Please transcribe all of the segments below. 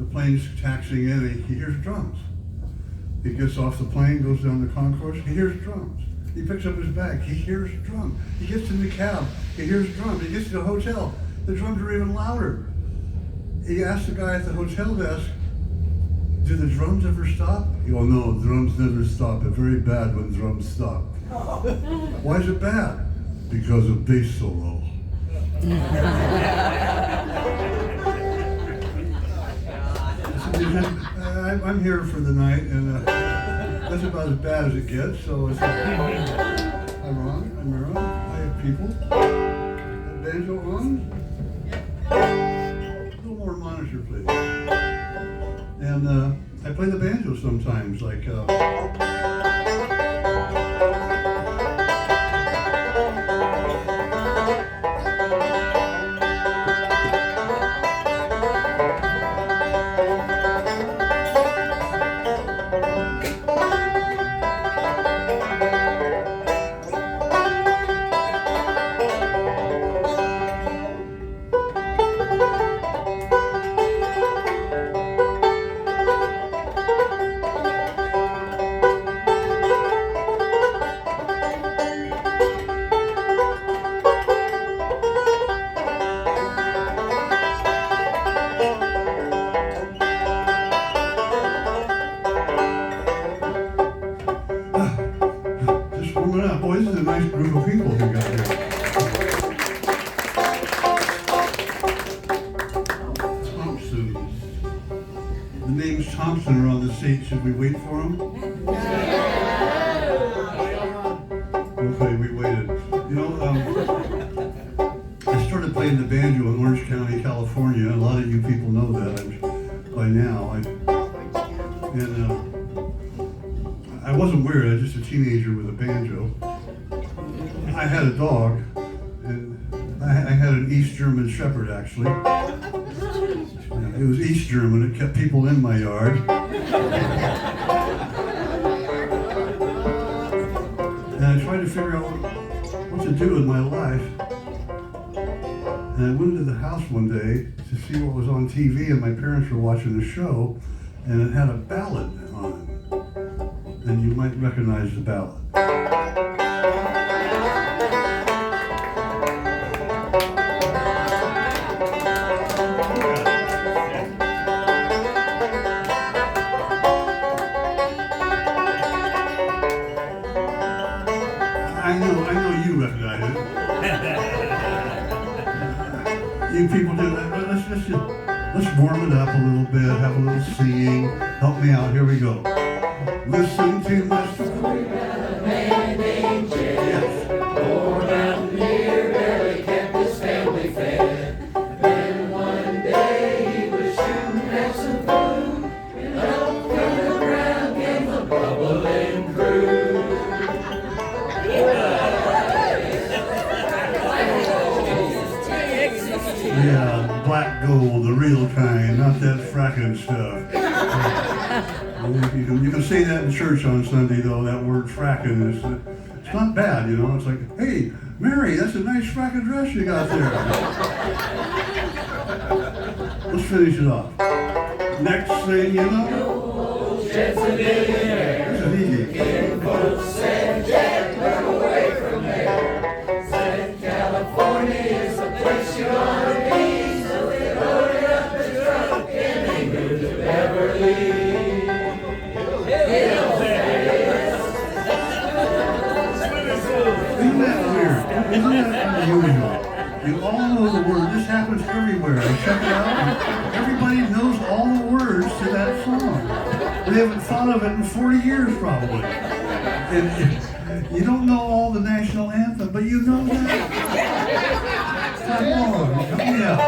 the plane's taxiing in, and he hears drums. He gets off the plane, goes down the concourse, he hears drums. He picks up his bag, he hears drums. He gets in the cab, he hears drums. He gets to the hotel, the drums are even louder. He asks the guy at the hotel desk, do the drums ever stop? He goes, no, drums never stop. It's very bad when drums stop. Why is it bad? Because of bass solo. I'm here for the night, and that's about as bad as it gets. So it's I'm wrong. I'm wrong. I have people. Banjo on. A little more monitor, please. And I play the banjo sometimes, like. Boy, this is a nice group of people you got here. Thompson. The names Thompson are on the seat. Should we wait for them? Okay, we waited. You know, I started playing the banjo in Orange County, California. A lot of you people know that by now. I wasn't weird. I was just a teenager with a banjo. I had a dog, and I had an East German Shepherd, actually. It was East German. It kept people in my yard. And I tried to figure out what to do with my life. And I went into the house one day to see what was on TV, and my parents were watching a show, and it had a ballad on it. And you might recognize the ballad. I know you recognize it. You people do that. Let's warm it up a little bit, have a little singing. Help me out, here we go. Listen to my story about a man named Jed. Yes. Born out near, barely kept his family fed. Then one day he was shooting at some food, and up from the ground came a bubbling crude. Yeah, black gold, the real kind, not that fracking stuff. You can say that in church on Sunday, though, that word fracking is, it's not bad, you know. It's like, hey, Mary, that's a nice fracking dress you got there. Let's finish it off. Next thing you know, Jed's a millionaire. This is easy. And folks said, Jed, run away from there. Said, California is the place you want to be. So they loaded up the truck and they moved to Beverly. Isn't that weird? Isn't that unusual? You all know the word. This happens everywhere. I check it out, and everybody knows all the words to that song. They haven't thought of it in 40 years, probably. And you don't know all the national anthem, but you know that. Come on, help me out.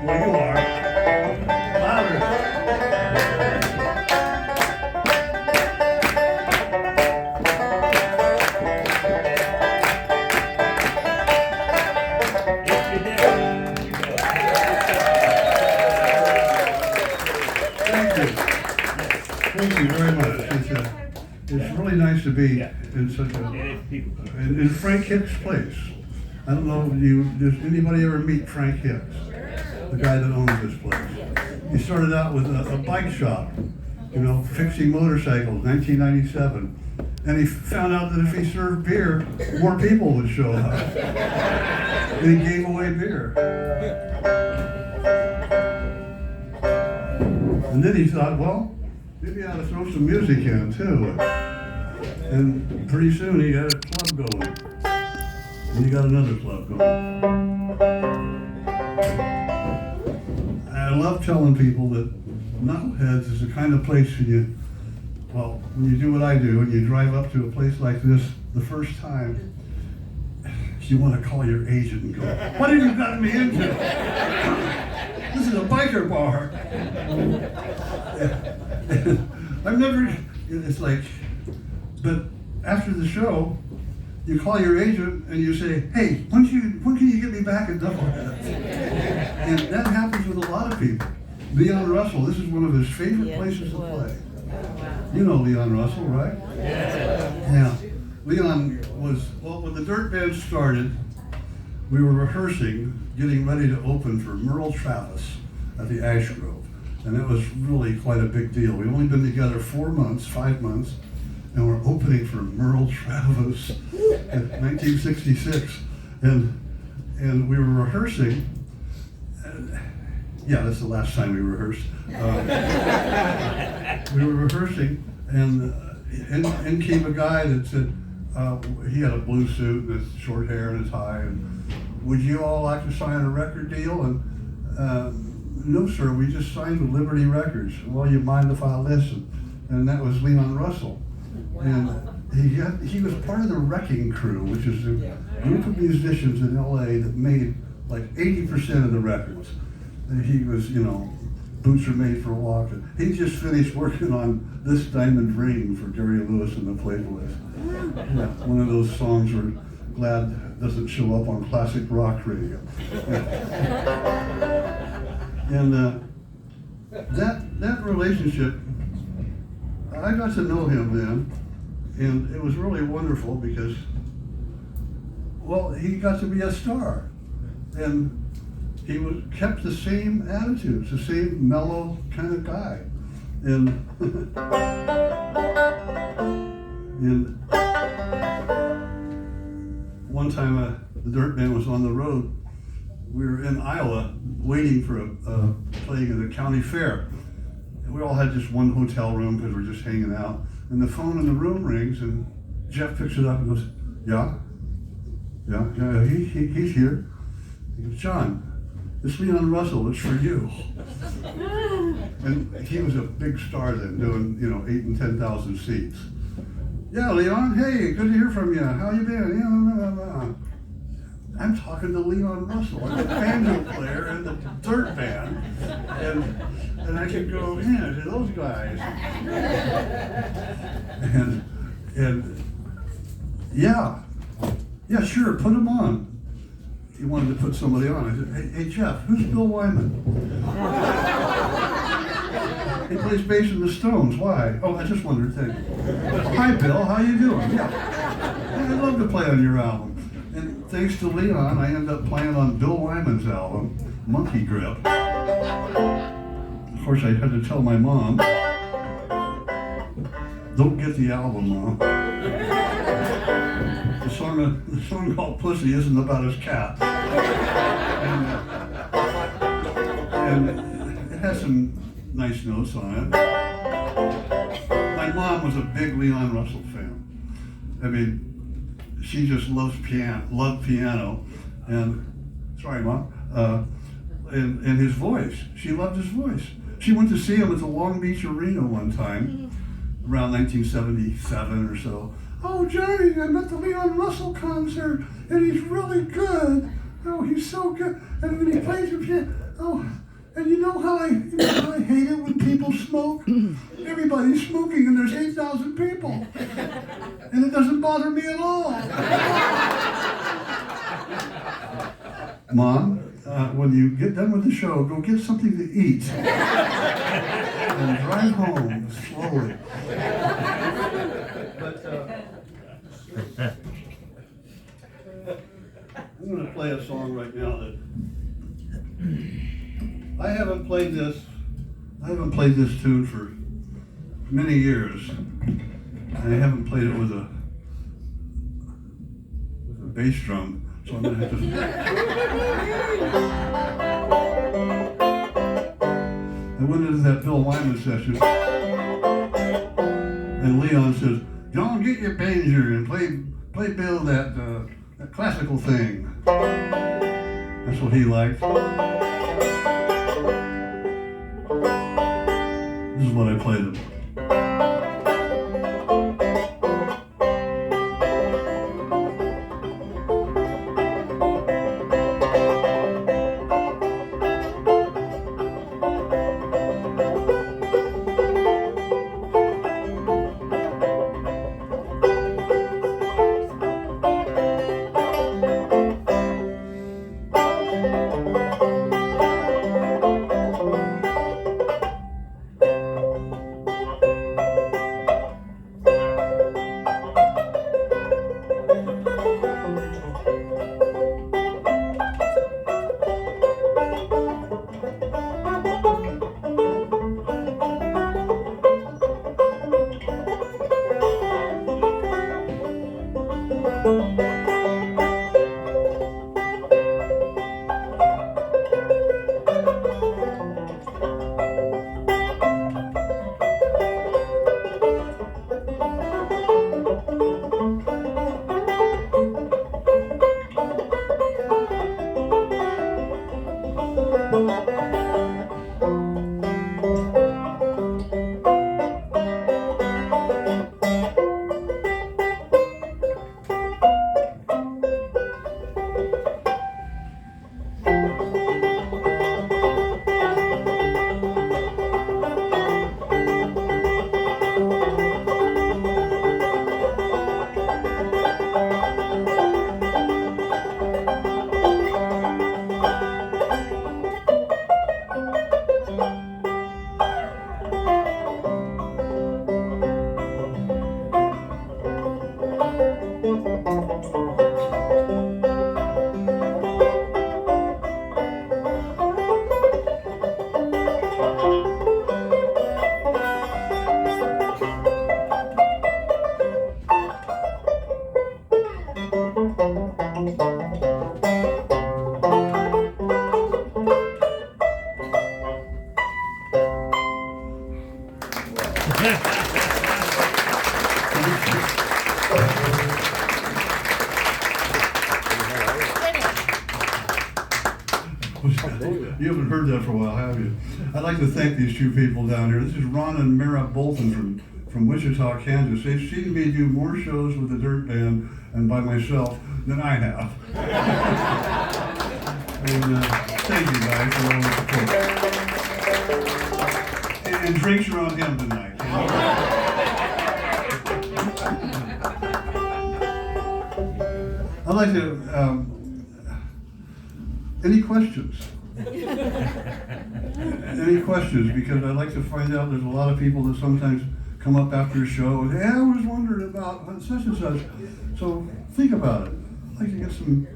Well, you are. Louder. Thank you very much. It's really nice to be in such a in Frank Hicks' place. I don't know, does anybody ever meet Frank Hicks, the guy that owns this place? He started out with a bike shop, fixing motorcycles, 1997. And he found out that if he served beer, more people would show up. And he gave away beer. And then he thought, well, maybe I ought to throw some music in too. And pretty soon he got a club going. And he got another club going. I love telling people that Knuckleheads is the kind of place when you do what I do and you drive up to a place like this the first time, you want to call your agent and go, what have you gotten me into? This is a biker bar. It's like, but after the show, you call your agent and you say, hey, when can you get me back at Knuckleheads? And that happens with a lot of people. Leon Russell, this is one of his favorite places to play. You know Leon Russell, right? Yeah. Leon when the Dirt Band started, we were rehearsing, getting ready to open for Merle Travis at the Ash Grove. And that was really quite a big deal. We'd only been together 5 months, and we're opening for Merle Travis in 1966. And we were rehearsing. Yeah, that's the last time we rehearsed. We were rehearsing, and in came a guy that said, he had a blue suit and his short hair and a tie, and would you all like to sign a record deal? And no, sir, we just signed with Liberty Records. Well, you mind if I listen? And that was Leon Russell. Wow. And he was part of the Wrecking Crew, which is a group of musicians in LA that made like 80% of the records. And he was, Boots Are Made for Walking. He just finished working on This Diamond Ring for Gary Lewis and the Playboys. Yeah, one of those songs we're glad doesn't show up on classic rock radio. And that relationship, I got to know him then, and it was really wonderful because, well, he got to be a star. And he kept the same attitudes, the same mellow kind of guy. And one time the Dirt Band was on the road. We were in Iowa waiting for playing at a county fair. And we all had just one hotel room because we were just hanging out. And the phone in the room rings, and Jeff picks it up and goes, yeah, he's here. He goes, John, it's Leon Russell, it's for you. And he was a big star then, doing 8,000 and 10,000 seats. Yeah, Leon, hey, good to hear from you. How you been? Yeah, I'm talking to Leon Russell. I'm a banjo player in the Dirt Band. And I could go, yeah, to those guys. And yeah, sure, put him on. He wanted to put somebody on. I said, hey Jeff, who's Bill Wyman? He plays bass in the Stones. Why? Oh, I just wondered. Hi Bill, how you doing? Yeah, I'd love to play on your album. And thanks to Leon, I ended up playing on Bill Wyman's album, Monkey Grip. Of course, I had to tell my mom, don't get the album, Mom. The song called Pussy isn't about his cat. And it has some nice notes on it. My mom was a big Leon Russell fan. I mean, she just loved piano, and sorry, Mom, and his voice. She loved his voice. She went to see him at the Long Beach Arena one time, around 1977 or so. Oh, Johnny, I'm at the Leon Russell concert, and he's really good. Oh, he's so good. And when he plays the piano, oh, and you know how I hate it when people smoke? Everybody's smoking, and there's 8,000 people. And it doesn't bother me at all. Mom, when you get done with the show, go get something to eat. And drive home slowly. But I'm going to play a song right now that I haven't played this tune for many years. I haven't played it with a bass drum, so I'm going to have to. I went into that Bill Wyman session, and Leon says, "John, get your banjo and play Bill that classical thing." That's what he liked. This is what I played him. You haven't heard that for a while, have you? I'd like to thank these two people down here. This is Ron and Mara Bolton from Wichita, Kansas. They've seen me do more shows with the Dirt Band and by myself than I have. And thank you guys for all the support. And drinks are on him tonight. I'd like to, any questions? Any questions? Because I'd like to find out, there's a lot of people that sometimes come up after a show and, hey, I was wondering about such and such. So think about it. I'd like to get some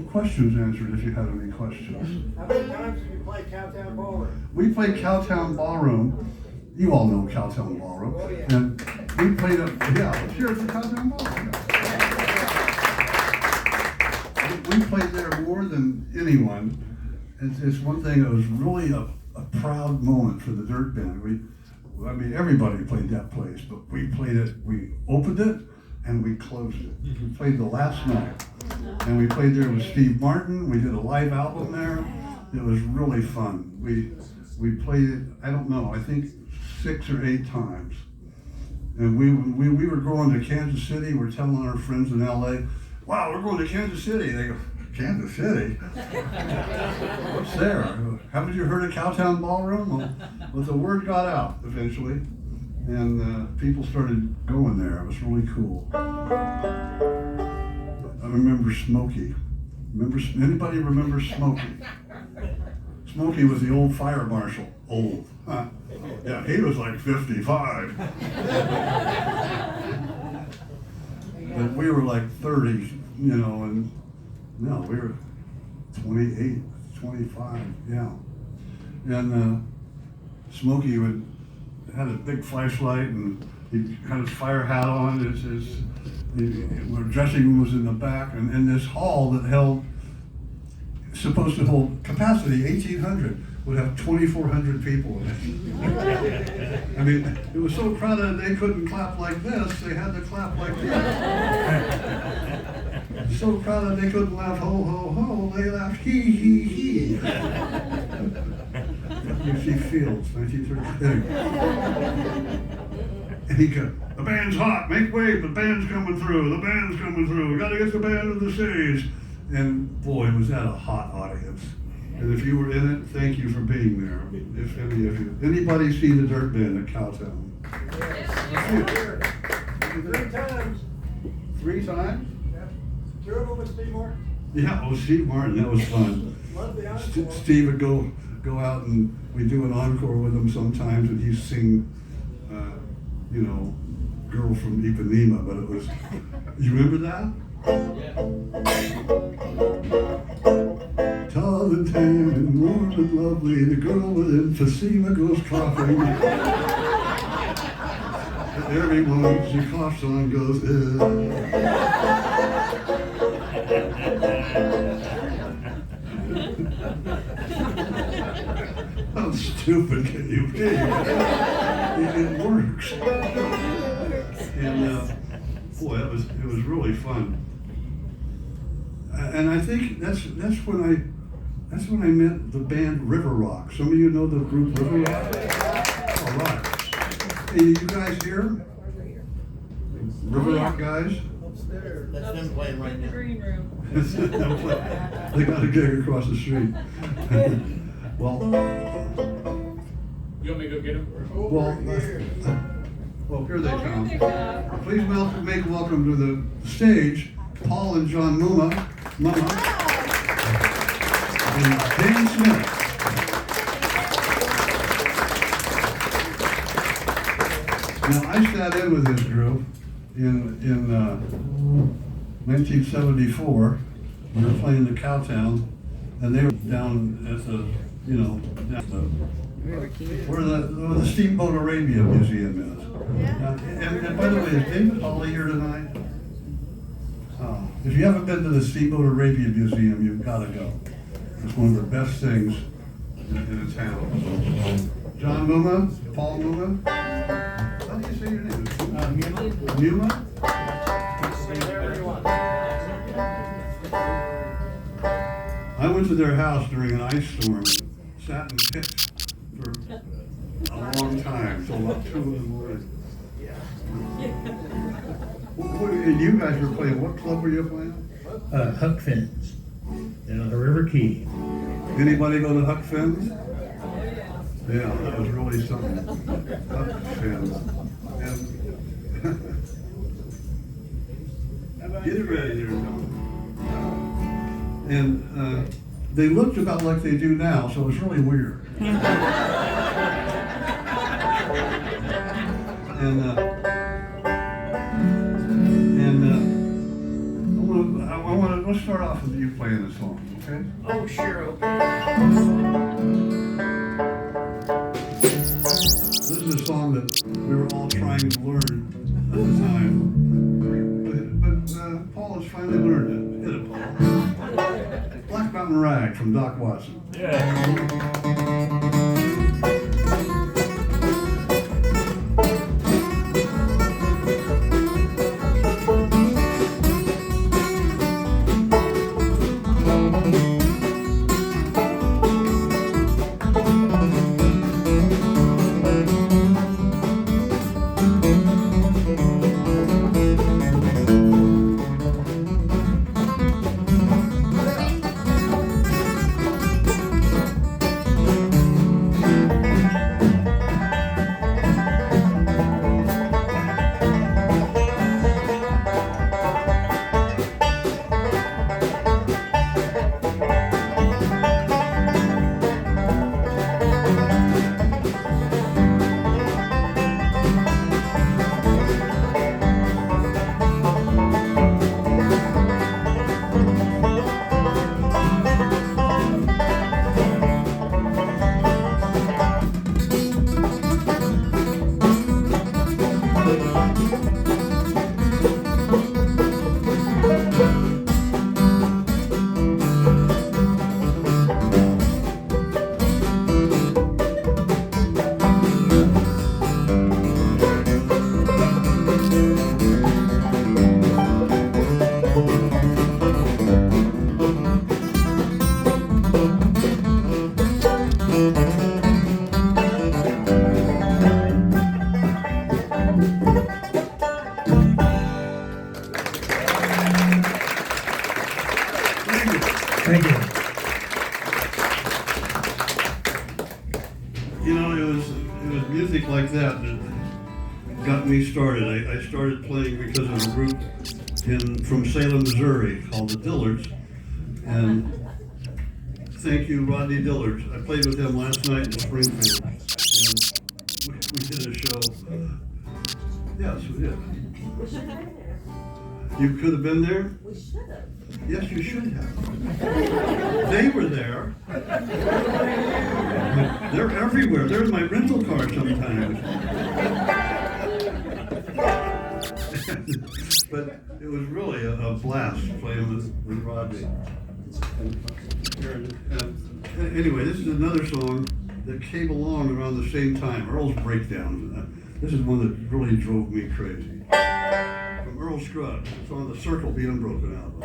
questions answered if you have any questions. How many times did you play Cowtown Ballroom? We played Cowtown Ballroom. You all know Cowtown Ballroom. Oh, yeah. And we played let's hear it for Cowtown Ballroom. We played there more than anyone. It's one thing that was really a proud moment for the Dirt Band. Everybody played that place, but we played it, we opened it, and we closed it. We played the last night. And we played there with Steve Martin. We did a live album there. It was really fun. We played it, I don't know, I think 6 or 8 times. And we were going to Kansas City. We're telling our friends in LA, wow, we're going to Kansas City. They go, Kansas City? What's there? Haven't you heard of Cowtown Ballroom? Well, the word got out eventually, and people started going there. It was really cool. I remember Smokey. Anybody remember Smokey? Smokey was the old fire marshal. Old. Huh? Yeah, he was like 55. But we were like 30, and No, we were 28, 25, yeah. And Smokey had a big flashlight, and he had his fire hat on. Our dressing room was in the back, and in this hall that supposed to hold capacity 1,800, would have 2,400 people in it. I mean, it was so crowded they couldn't clap like this, they had to clap like this. So crowded they couldn't laugh ho ho ho, they laughed he he he. UC Fields, 1933. And he goes, the band's hot, make way, the band's coming through, we gotta get the band to the stage. And boy, was that a hot audience. And if you were in it, thank you for being there. If any of you, anybody see the Dirt Band at Cowtown? Three times. 3 times? Yeah. 2 of them with Steve Martin. Yeah, oh, Steve Martin, that was fun. Love the encore. Steve would go out, and we do an encore with him sometimes, and he'd sing, Girl from Ipanema, but it was, you remember that? Tall and tan and warm and lovely, the girl with emphysema goes coughing. Everyone she coughs on goes, How stupid can you be? It works. And boy, it was really fun. And I think that's when I met the band Riverrock. Some of you know the group Riverrock? All right. Hey, you guys here? Riverrock guys? Upstairs. That's them playing right In the now. green room. They got a gig across the street. Well, You want me to go get him? well, here they Oh, here come. they come. Please make welcome to the stage, Paul and John Mumma, and Dan Smith. Now, I sat in with this group in 1974. We were playing the Cowtown, and they were down at the, where the Steamboat Arabia Museum is. And by the way, is David Hawley here tonight? If you haven't been to the Steamboat Arabia Museum, you've got to go. It's one of the best things in a town. John Mumma, Paul Mumma. How do you say your name? Mumma? I went to their house during an ice storm, sat and pitched for a long time, till about 2 in the morning. And you guys were playing, what club were you playing? Huck Fins down on the River Key. Anybody go to Huck Finn's? Yeah, that was really something. Huck Finn's. Get it ready there, John. And they looked about like they do now, so it was really weird. Let's start off with you playing the song, okay? Oh, sure, okay. This is a song that we were all trying to learn at the time. But Paul has finally learned it. Hit it, Paul. Black Mountain Rag from Doc Watson. Thank you. You know, it was music like that that got me started. I started playing because of a group from Salem, Missouri called the Dillards. And thank you, Rodney Dillards. I played with him last night in Springfield. And we did a show. Yes, we did. We should have been there. You could have been there? We should have. Yes, you should have. They were there. They're everywhere. They're in my rental car sometimes. But it was really a blast playing with Rodney. Anyway, this is another song that came along around the same time, Earl's Breakdown. This is one that really drove me crazy. From Earl Scruggs. It's on the Circle Be Unbroken album.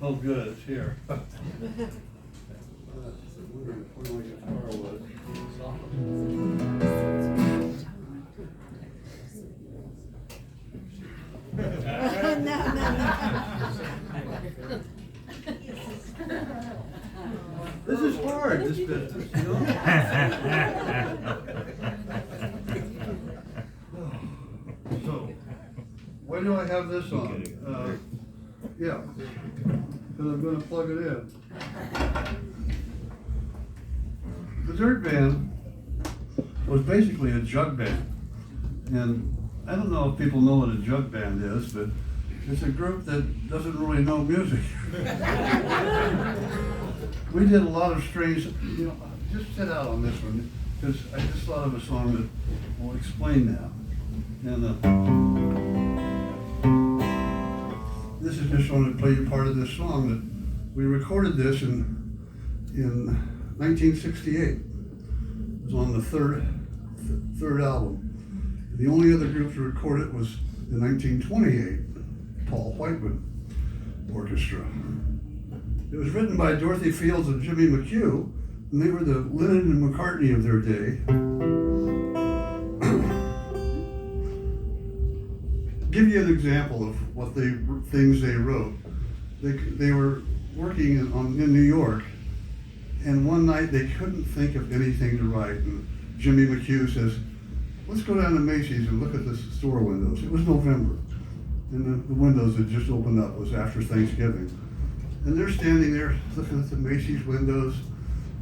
Oh, good, it's here. Where my guitar was. This is hard, this business, you know? So, why do I have this on? Yeah, because I'm going to plug it in. The Dirt Band was basically a jug band. And I don't know if people know what a jug band is, but it's a group that doesn't really know music. We did a lot of strange, you know, just sit out on this one, because I just thought of a song that will explain that. And this is just going to play you part of this song that we recorded this in 1968. It was on the third album. The only other group to record it was in 1928, Paul Whiteman Orchestra. It was written by Dorothy Fields and Jimmy McHugh, and they were the Lennon and McCartney of their day. Give you an example of what things they wrote. They were working in New York, And one night they couldn't think of anything to write, and Jimmy McHugh says, let's go down to Macy's and look at the store windows. It was November, and the windows had just opened up. It was after Thanksgiving. And they're standing there looking at the Macy's windows,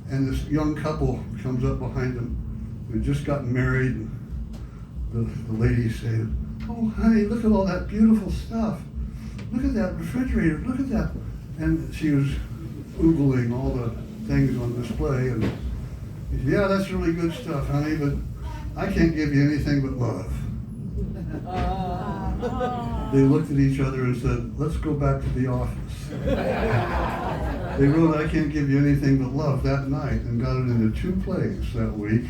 and this young couple comes up behind them who had just gotten married. And the lady said, oh honey, look at all that beautiful stuff. Look at that refrigerator, look at that. And she was oogling all the things on display, and he said, yeah, that's really good stuff, honey, but I can't give you anything but love. They looked at each other and said, let's go back to the office. They wrote I Can't Give You Anything But Love that night and got it into 2 plays that week,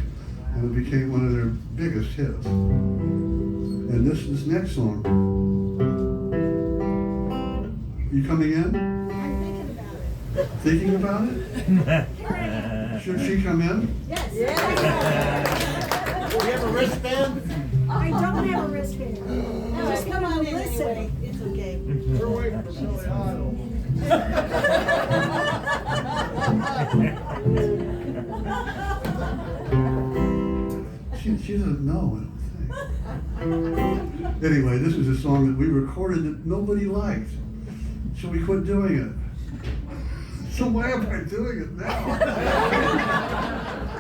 and it became one of their biggest hits. And this next song. You coming in? I'm thinking about it. Thinking about it? Should she come in? Yes. Do you have a wristband? I don't have a wristband. No, just come on in anyway. It's okay. We're waiting for Billy Idol. She doesn't know, I don't think. Anyway, this is a song that we recorded that nobody liked, so we quit doing it. So why am I doing it now?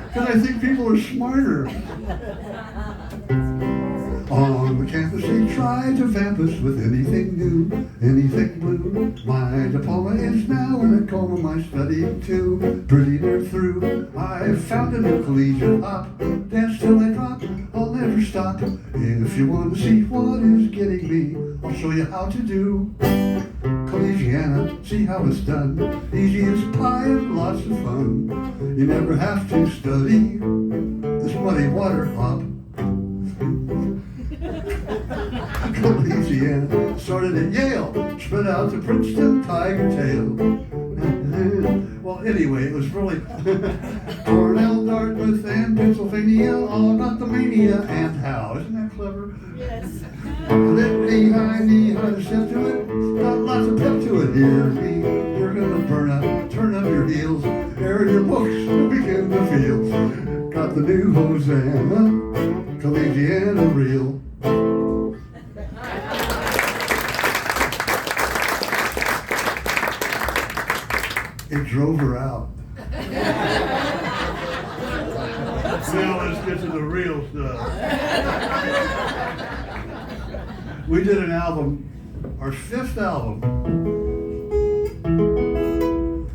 Because I think people are smarter. On the campus they try to vamp us with anything new, anything blue. My diploma is now in a coma, my studying too. Pretty near through. I found a new collegiate hop. Dance till I drop, I'll never stop. If you want to see what is getting me, I'll show you how to do. Collegiana, see how it's done. Easy as pie and lots of fun. You never have to study this muddy water hop. Louisiana, started at Yale, spread out to Princeton, Tiger Tail. Well, anyway, it was really Cornell, Dartmouth, and Pennsylvania, all got the mania and how. Isn't that clever? Yes. Knee-high to step to it, got lots of pep to it. Hear me, you're gonna burn up, turn up your heels, air your books, begin the fields. Got the new Hosanna, Collegiana reel. It drove her out. Now let's get to the real stuff. We did an album, our 5th album.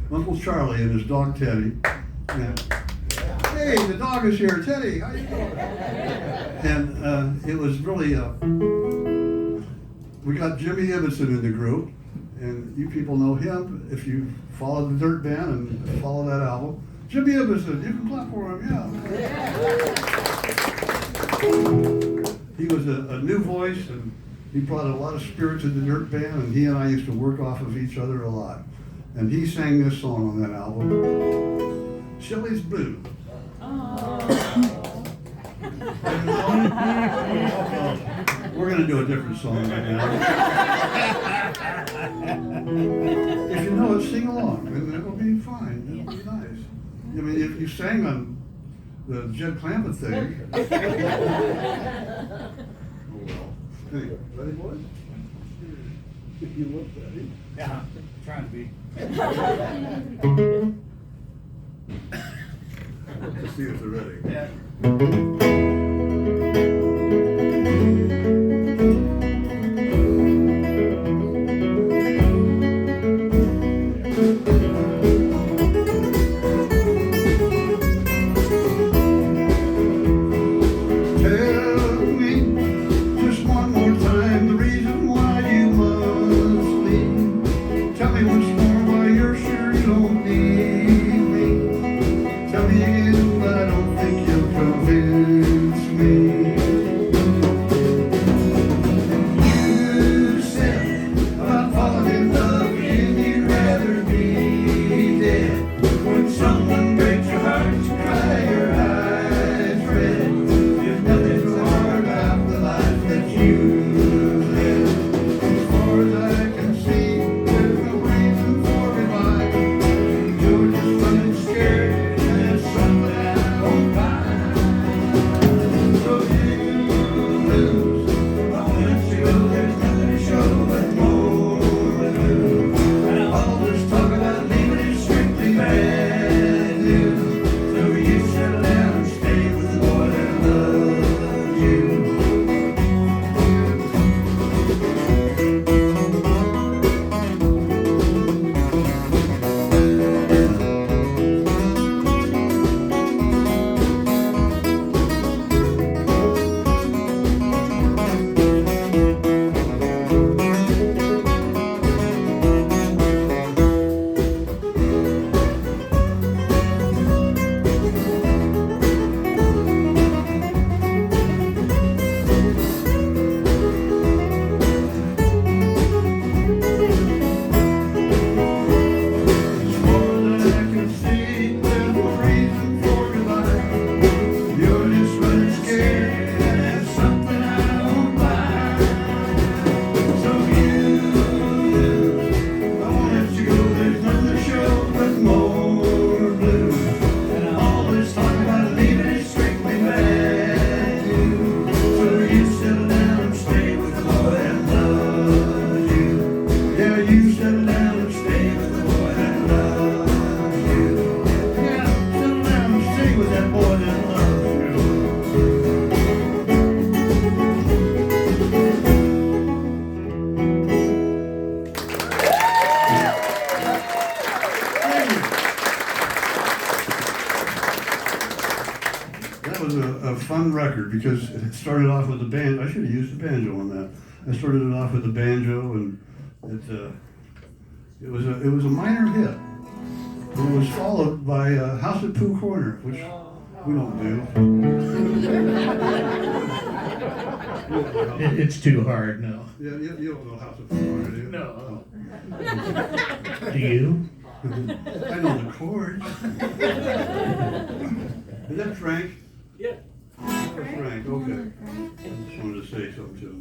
Uncle Charlie and his dog Teddy. And, hey, the dog is here. Teddy, how you doing? And it was really, we got Jimmy Ibbotson in the group. And you people know him if you follow the Dirt Band and follow that album. Jimmy Ibbotson, you can clap for him, yeah. He was a new voice, and he brought a lot of spirit to the Dirt Band, and he and I used to work off of each other a lot. And he sang this song on that album, Shelley's Blue. We're going to do a different song right now. If you know it, sing along, and it'll be fine. It'll be nice. I mean, if you sang on the Jed Clampett thing. Oh well. Anyway, ready, boys? You look ready. Yeah, trying to be. Let's see if they're ready. Yeah. Scared with that boy that loves you. That was a fun record because it started off with the band. I should have used the banjo on that. I started it off with the banjo, and it was a minor hit. And it was followed by House at Pooh Corner, which we don't do. It's too hard, no. Yeah, you don't know House at Pooh Corner, do you? No. Do you? I know the chords. Is that Frank? Yeah. That's Frank, okay. I just wanted to say something to him.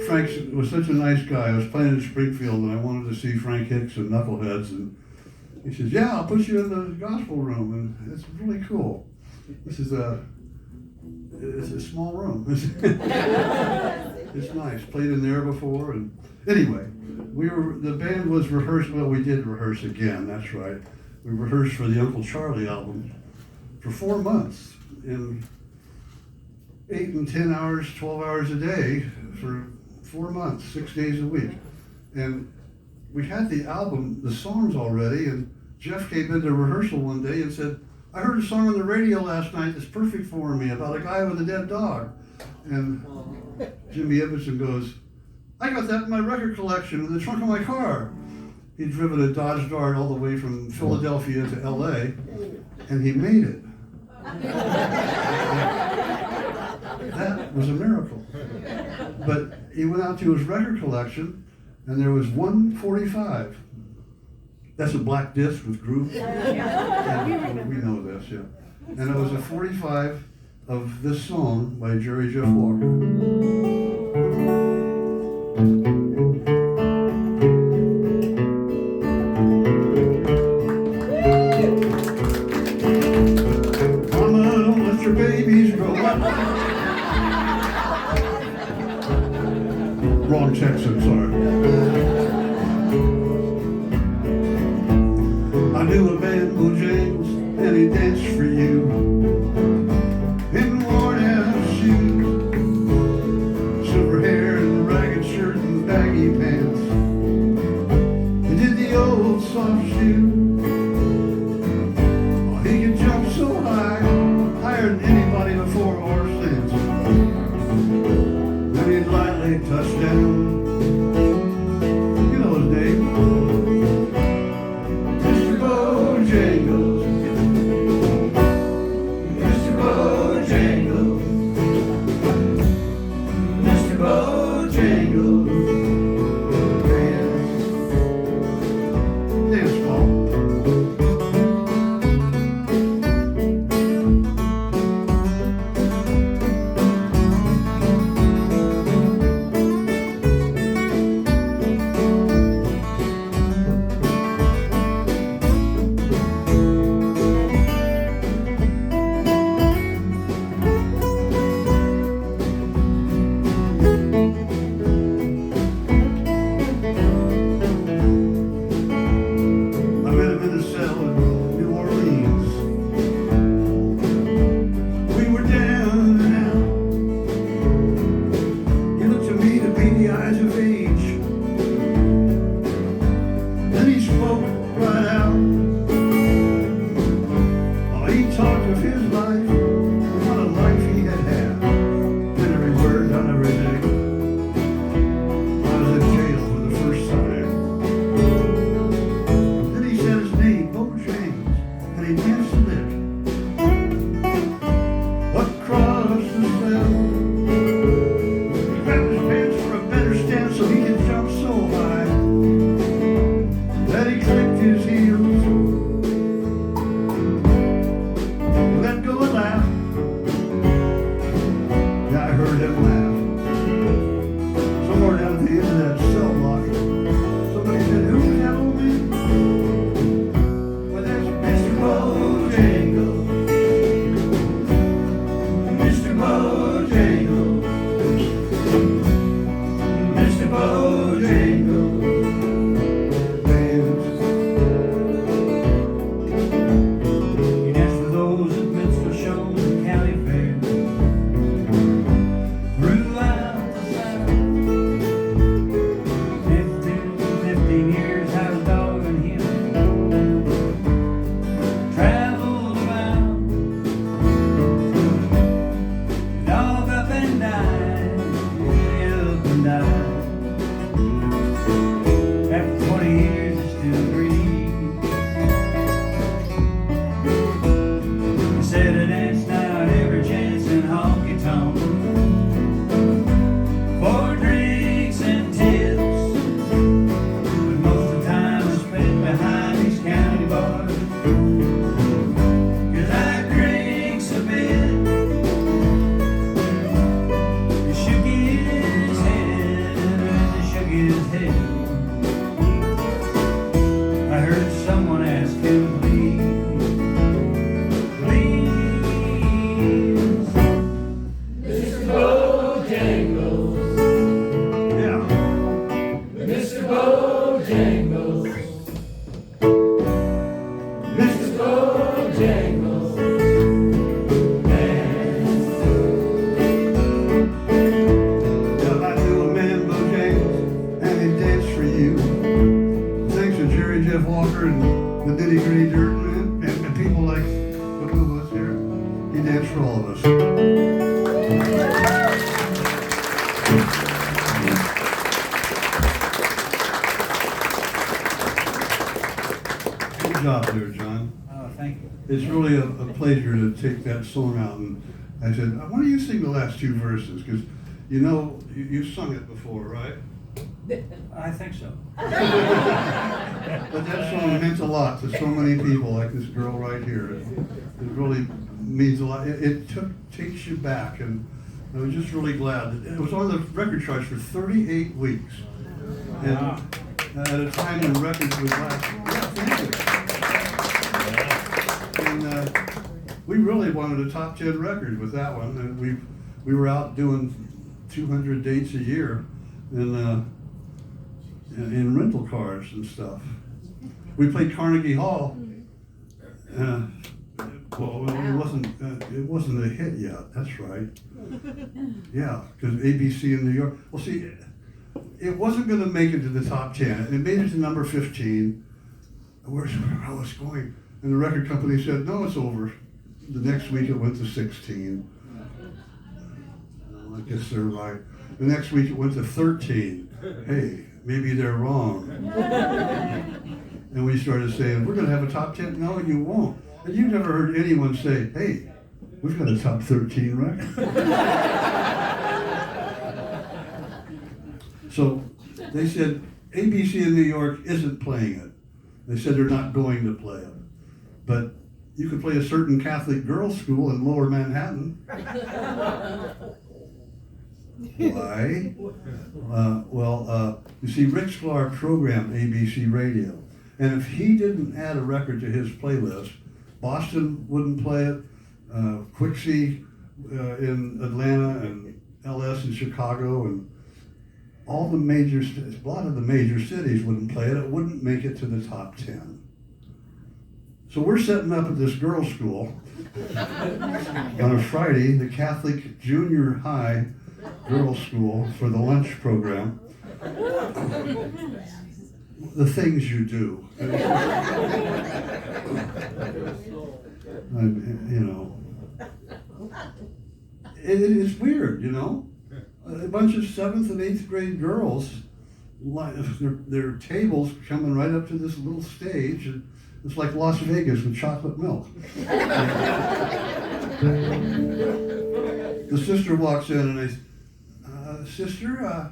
Frank was such a nice guy. I was playing in Springfield and I wanted to see Frank Hicks and Knuckleheads, and he says, "Yeah, I'll put you in the gospel room," and it's really cool. This is it's a small room. It's nice. Played in there before, and anyway, the band was rehearsed. Well, we did rehearse again. That's right. We rehearsed for the Uncle Charlie album for 4 months, in 8 and 10 hours, 12 hours a day for 4 months, 6 days a week. And we had the album, the songs already, and Jeff came into rehearsal one day and said, "I heard a song on the radio last night that's perfect for me, about a guy with a dead dog." And Jimmy Edmondson goes, "I got that in my record collection in the trunk of my car." He'd driven a Dodge Dart all the way from Philadelphia to LA, and he made it. That was a miracle. But he went out to his record collection, and there was 145. That's a black disc with groove. And we know this, yeah. And it was a 45 of this song by Jerry Jeff Walker. Babies grow up. Wrong Texan, sorry. I knew a man, Bojangles, and he danced for you in worn out shoes, silver hair and a ragged shirt and baggy pants. He did the old soft shoe. Oh, he could jump so high, higher than anybody before horse dance. Then he'd lightly touch down. You know his name, Mr. Bojangles. Mr. Bojangles. Mr. Bojangles. Dance, Paul. Mr. Well, I knew a man, Bojangles, and he danced for you. Thanks to Jerry Jeff Walker and the Nitty Gritty Dirt and people like the Mummas here. He danced for all of us. Good job there, John. Oh, thank you. It's really a pleasure to take that song out, and I said, why don't you sing the last two verses? Because you know, you've sung it before, right? I think so. But that song meant a lot to so many people, like this girl right here. It really means a lot. It takes you back, and I was just really glad that it was on the record charts for 38 weeks. And at a time when records would last. Yeah, thank you. And we really wanted a top 10 record with that one. And we were out doing 200 dates a year in rental cars and stuff. We played Carnegie Hall. Well, it wasn't a hit yet. That's right. Yeah, because ABC in New York. Well, see, it wasn't going to make it to the top 10. It made it to number 15. Where's I was going? And the record company said, no, it's over. The next week it went to 16. I guess they're right. The next week it went to 13. Hey, maybe they're wrong. And we started saying, we're going to have a top 10. No, you won't. And you never heard anyone say, hey, we've got a top 13 record. So they said, ABC in New York isn't playing it. They said they're not going to play it. But you could play a certain Catholic girls' school in Lower Manhattan. Why? You see, Rick Sklar programmed ABC Radio. And if he didn't add a record to his playlist, Boston wouldn't play it, Quixie in Atlanta, and LS in Chicago, and a lot of the major cities wouldn't play it. It wouldn't make it to the top 10. So we're setting up at this girls' school on a Friday, the Catholic junior high girls' school for the lunch program. The things you do. It's weird, you know? A bunch of 7th and 8th grade girls, their tables coming right up to this little stage, and it's like Las Vegas with chocolate milk. The sister walks in and I say, sister,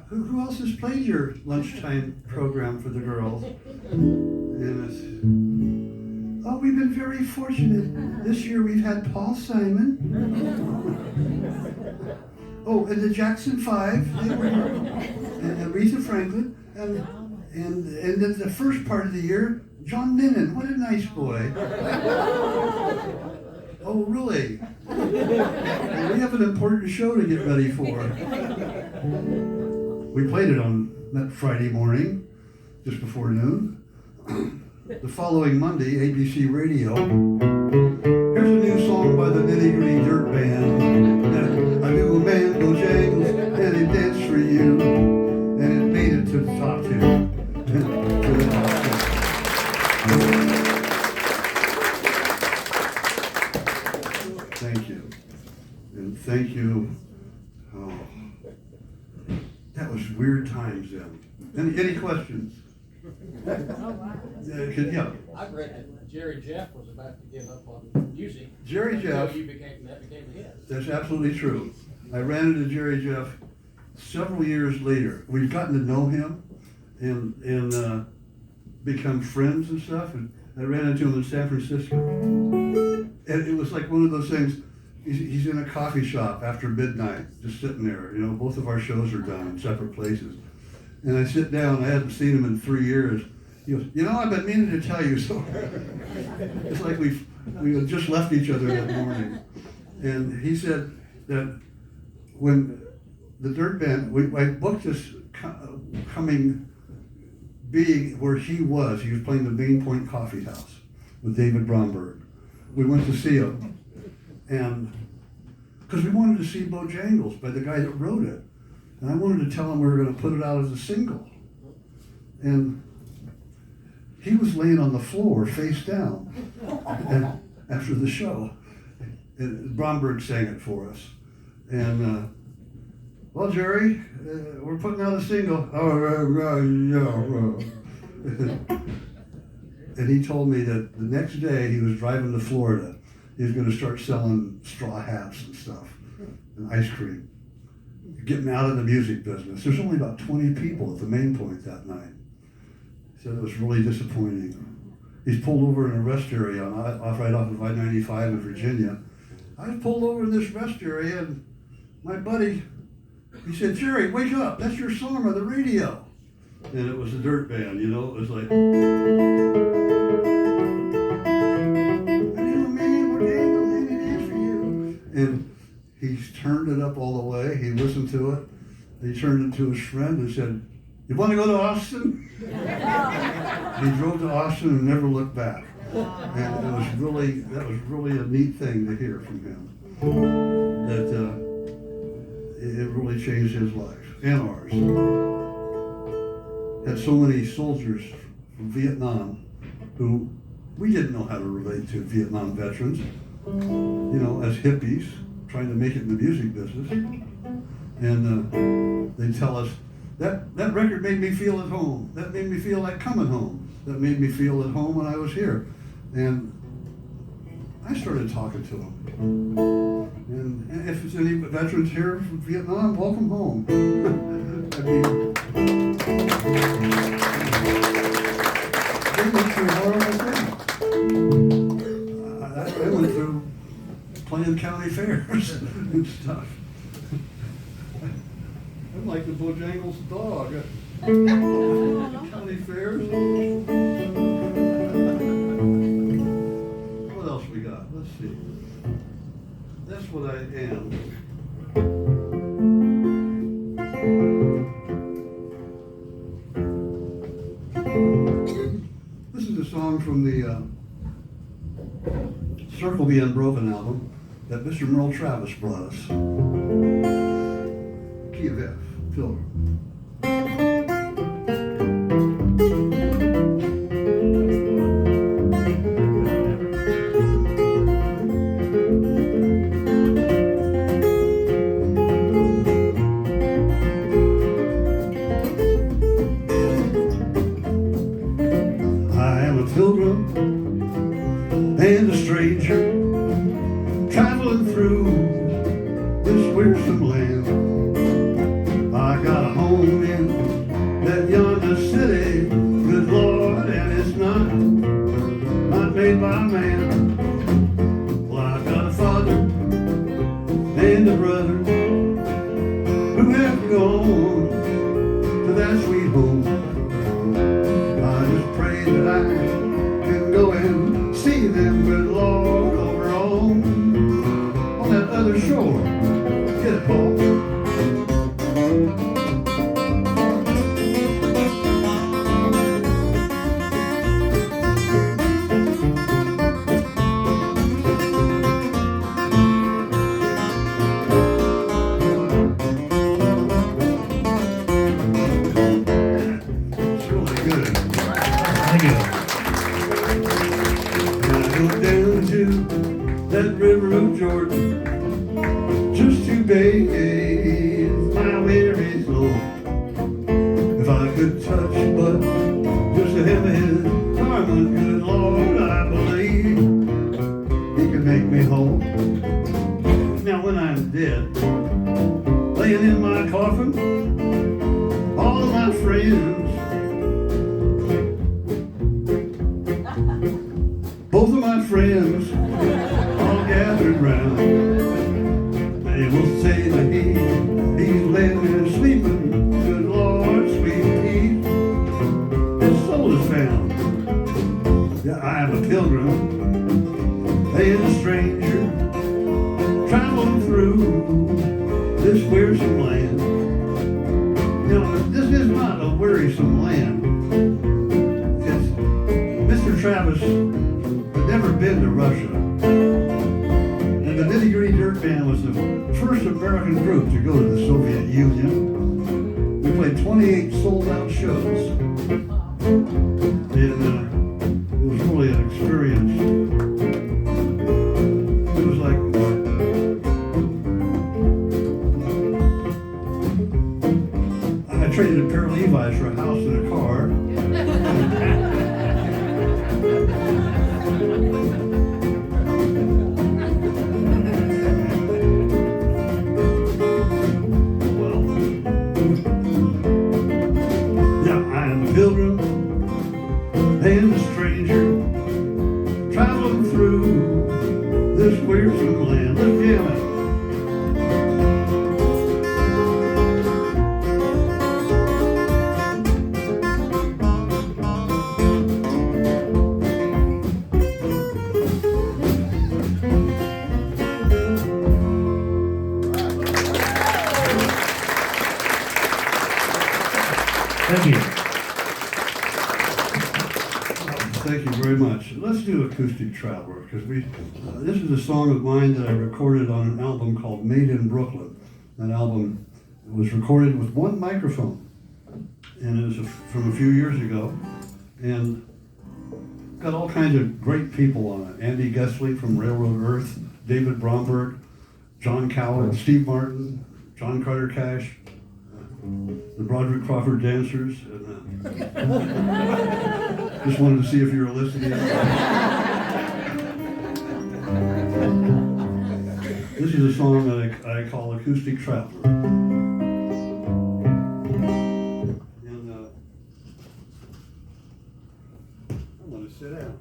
who else has played your lunchtime program for the girls? And I said, oh, we've been very fortunate. This year we've had Paul Simon. Oh, and the Jackson 5, they were here. And Aretha Franklin, and then the first part of the year, John Lennon. What a nice boy. Oh, really? And we have an important show to get ready for. We played it on that Friday morning, just before noon. The following Monday, ABC Radio. Here's a new song by the Nitty Gritty Dirt Band. I knew a man, Bojangles, and he danced for you. And it made it to the top 10. Thank you. And thank you. Oh, that was weird times then. Any questions? Yeah. I've read that Jerry Jeff was about to give up on music. Jerry Jeff. That became a hit. That's absolutely true. I ran into Jerry Jeff several years later. We've gotten to know him and become friends and stuff. And I ran into him in San Francisco. And it was like one of those things. He's in a coffee shop after midnight, just sitting there. You know, both of our shows are done in separate places. And I sit down, I hadn't seen him in 3 years. He goes, you know, I've been meaning to tell you so. It's like we had just left each other that morning. And he said that when the Dirt Band, I booked this being where he was playing the Main Point Coffee House with David Bromberg. we went to see him, and because we wanted to see Bojangles by the guy that wrote it, and I wanted to tell him we were going to put it out as a single, and he was laying on the floor face down, and after the show, and Bromberg sang it for us, and well, Jerry, we're putting out a single. And he told me that the next day he was driving to Florida. He was going to start selling straw hats and stuff, and ice cream, getting out of the music business. There's only about 20 people at the Main Point that night. He said it was really disappointing. He's pulled over in a rest area right off of I-95 in Virginia. I was pulled over in this rest area, and my buddy, he said, Jerry, wake up, that's your song on the radio. And it was a dirt band, you know, it was like, and he turned it up all the way. He listened to it. He turned it to his friend and said, you want to go to Austin? He drove to Austin and never looked back. And that was really a neat thing to hear from him. That it really changed his life and ours. Had so many soldiers from Vietnam who we didn't know how to relate to, Vietnam veterans. You know, as hippies, trying to make it in the music business. And they tell us, that record made me feel at home. That made me feel like coming home. That made me feel at home when I was here. And I started talking to them. And if there's any veterans here from Vietnam, welcome home. I mean, they went through horrible things. I went through playing county fairs and stuff. I'm like the Bojangles dog. County fairs. What else we got? Let's see. That's what I am. This is a song from the Circle the Unbroken album that Mr. Merle Travis brought us. Key of F, Pilgrim. I am a pilgrim and a stranger, traveling through this wearisome land. I got a home in that yonder city, good Lord, and it's not made by man. Well, I got a father and a brother who have gone to that sweet home. I just pray that I can go and see them, good Lord, over on that other shore. Get it, Paul. It's really good. Thank you. And I go down to that river of Jordan, just to bathe my weary soul. If I could touch but just the hem of his garment, good Lord, I believe he could make me whole. Now when I'm dead, laying in my coffin, all of my friends, both of my friends, all gathered round. They will say that he's laying there sleeping, good Lord, sweet peace. His soul is found. Yeah, I am a pilgrim and a stranger, traveling through this wearisome land. You know, this is not a wearisome land. It's Mr. Travis had never been been to Russia. And the Nitty Gritty Dirt Band was the first American group to go to the Soviet Union. We played 28 sold-out shows. And it was really an experience. It was like I traded a pair of Levi's for a house and a car. Well, yeah, I am a pilgrim and a stranger traveling through this wearisome land. Let's jam it. Thank you. Thank you very much. Let's do Acoustic Traveler, because this is a song of mine that I recorded on an album called Made in Brooklyn. That album was recorded with one microphone, and it was from a few years ago, and got all kinds of great people on it. Andy Guthrie from Railroad Earth, David Bromberg, John Cowell, Steve Martin, John Carter Cash, the Broderick Crawford Dancers, and just wanted to see if you were listening. This is a song that I call Acoustic Traveler. And I'm going to sit down.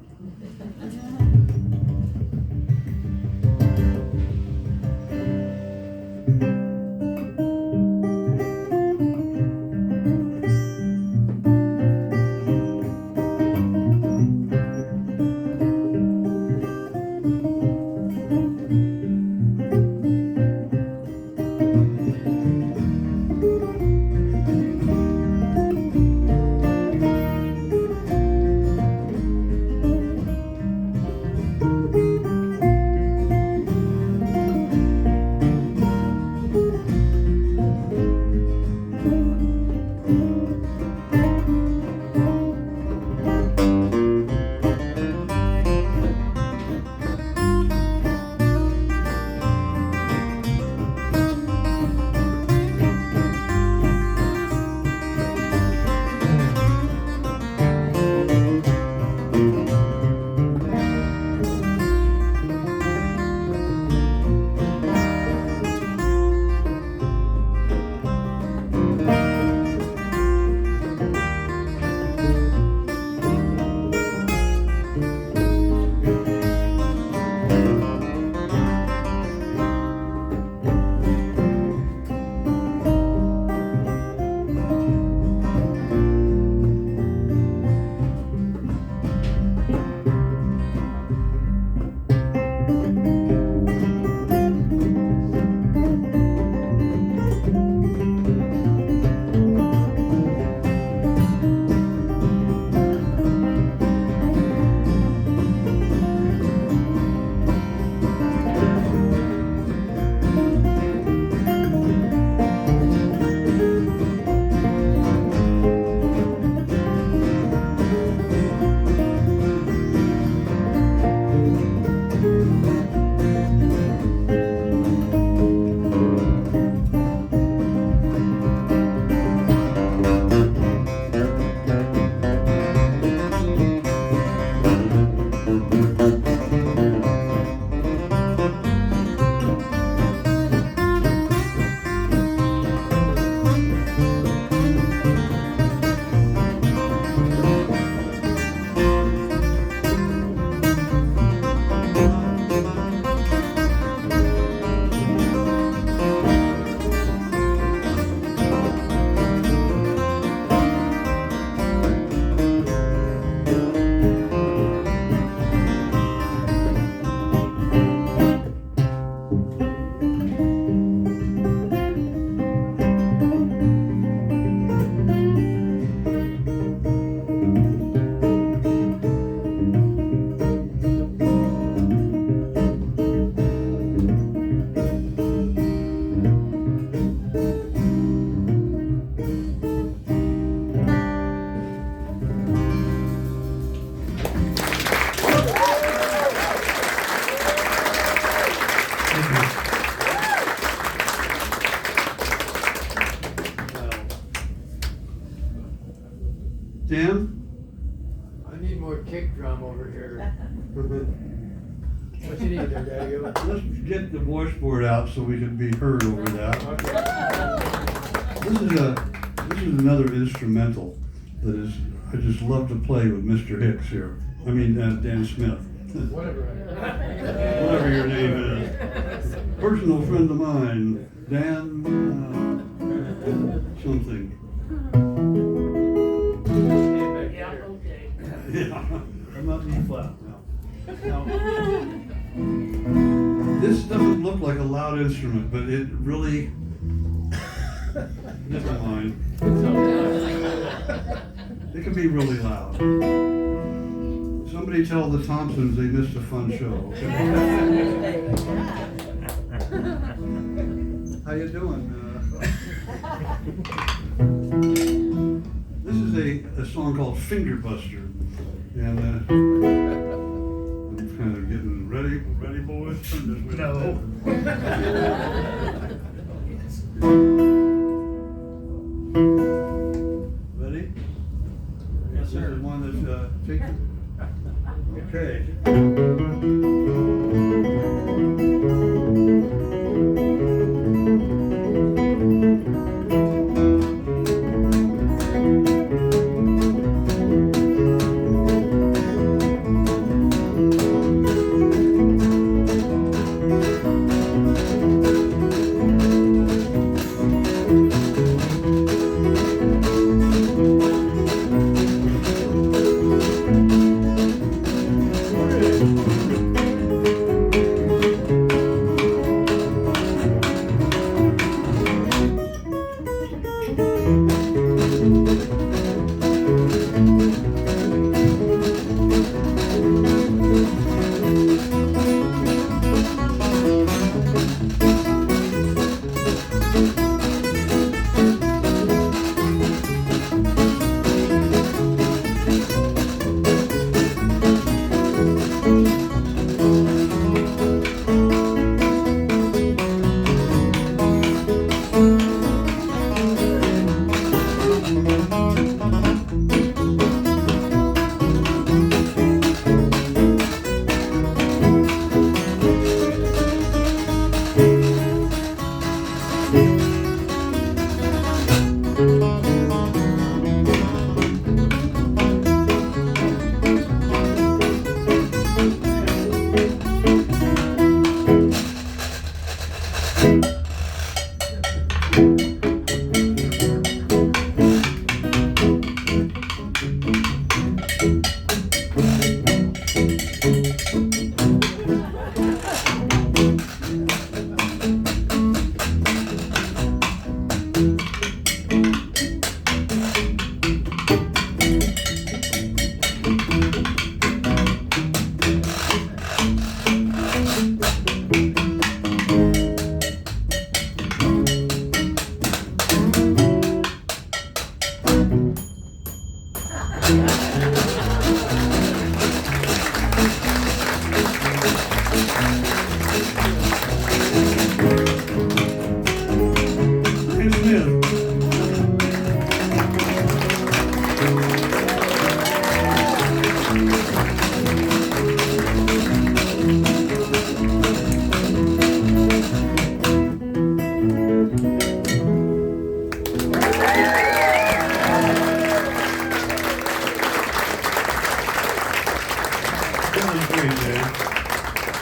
Let's get the washboard out so we can be heard over that. This is another instrumental that is, I just love to play with Mr. Hicks here. I mean, Dan Smith. Whatever your name is. Personal friend of mine, Dan, something. Yeah, I'm not E flat now. This doesn't look like a loud instrument, but it really, never mind. It can be really loud. Somebody tell the Thompsons they missed a fun show. Okay? How you doing? This is a song called Finger Buster. And I'm kind of getting ready. Ready, boys? Turn this way. No. Ready? Yes, sir. This is one that's taken. Okay.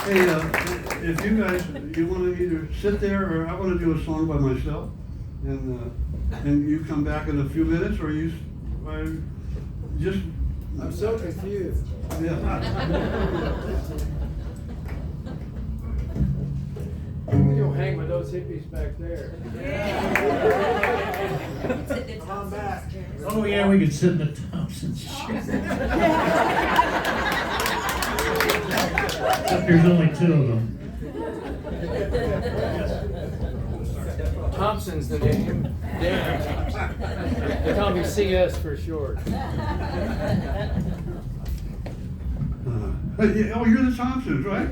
Hey, if you guys, you want to either sit there, or I want to do a song by myself, and you come back in a few minutes, or you just. I'm so confused. Yeah. You'll hang with those hippies back there. Come back. Oh, yeah, we could sit in the Thompson's chair. Except there's only two of them. Thompson's the name. Dan. They call me CS for short. Oh, you're the Thompsons, right?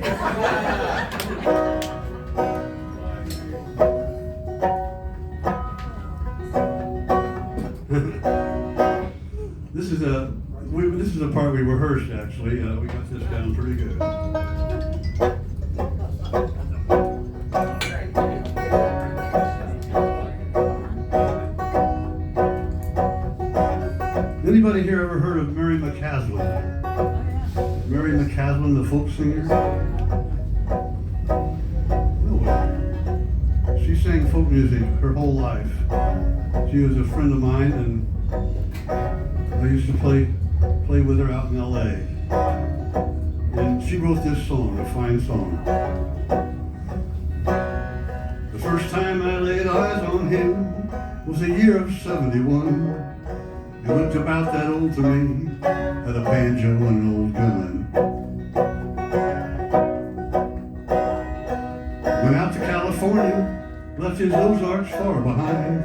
This is a part we rehearsed, actually. We got this down pretty good. Evelyn the folk singer? No way. She sang folk music her whole life. She was a friend of mine, and I used to play with her out in L.A. And she wrote this song, a fine song. The first time I laid eyes on him was the year of 71. He looked about that old to me, had a banjo and an old gun. Went out to California, left his Ozarks far behind.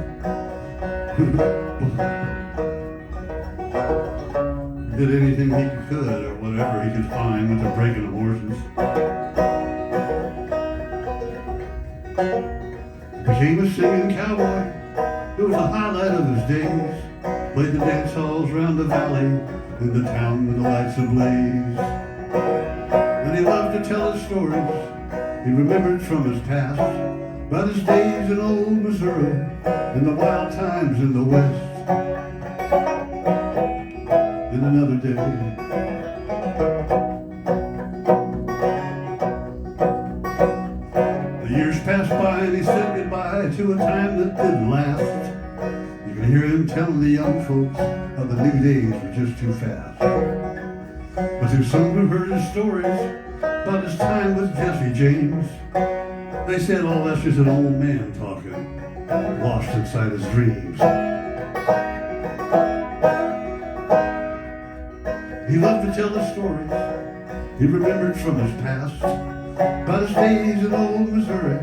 Did anything he could, or whatever he could find, went to breaking the horses. Became a singing cowboy. It was the highlight of his days. Played the dance halls round the valley, in the town with the lights ablaze. And he loved to tell his stories he remembered from his past, about his days in old Missouri, and the wild times in the West. In another day, the years passed by and he said goodbye to a time that didn't last. You can hear him telling the young folks how the new days were just too fast. But to some who heard his stories about his time with Jesse James, they said, oh, that's just an old man talking, lost inside his dreams. He loved to tell the stories he remembered from his past, about his days in old Missouri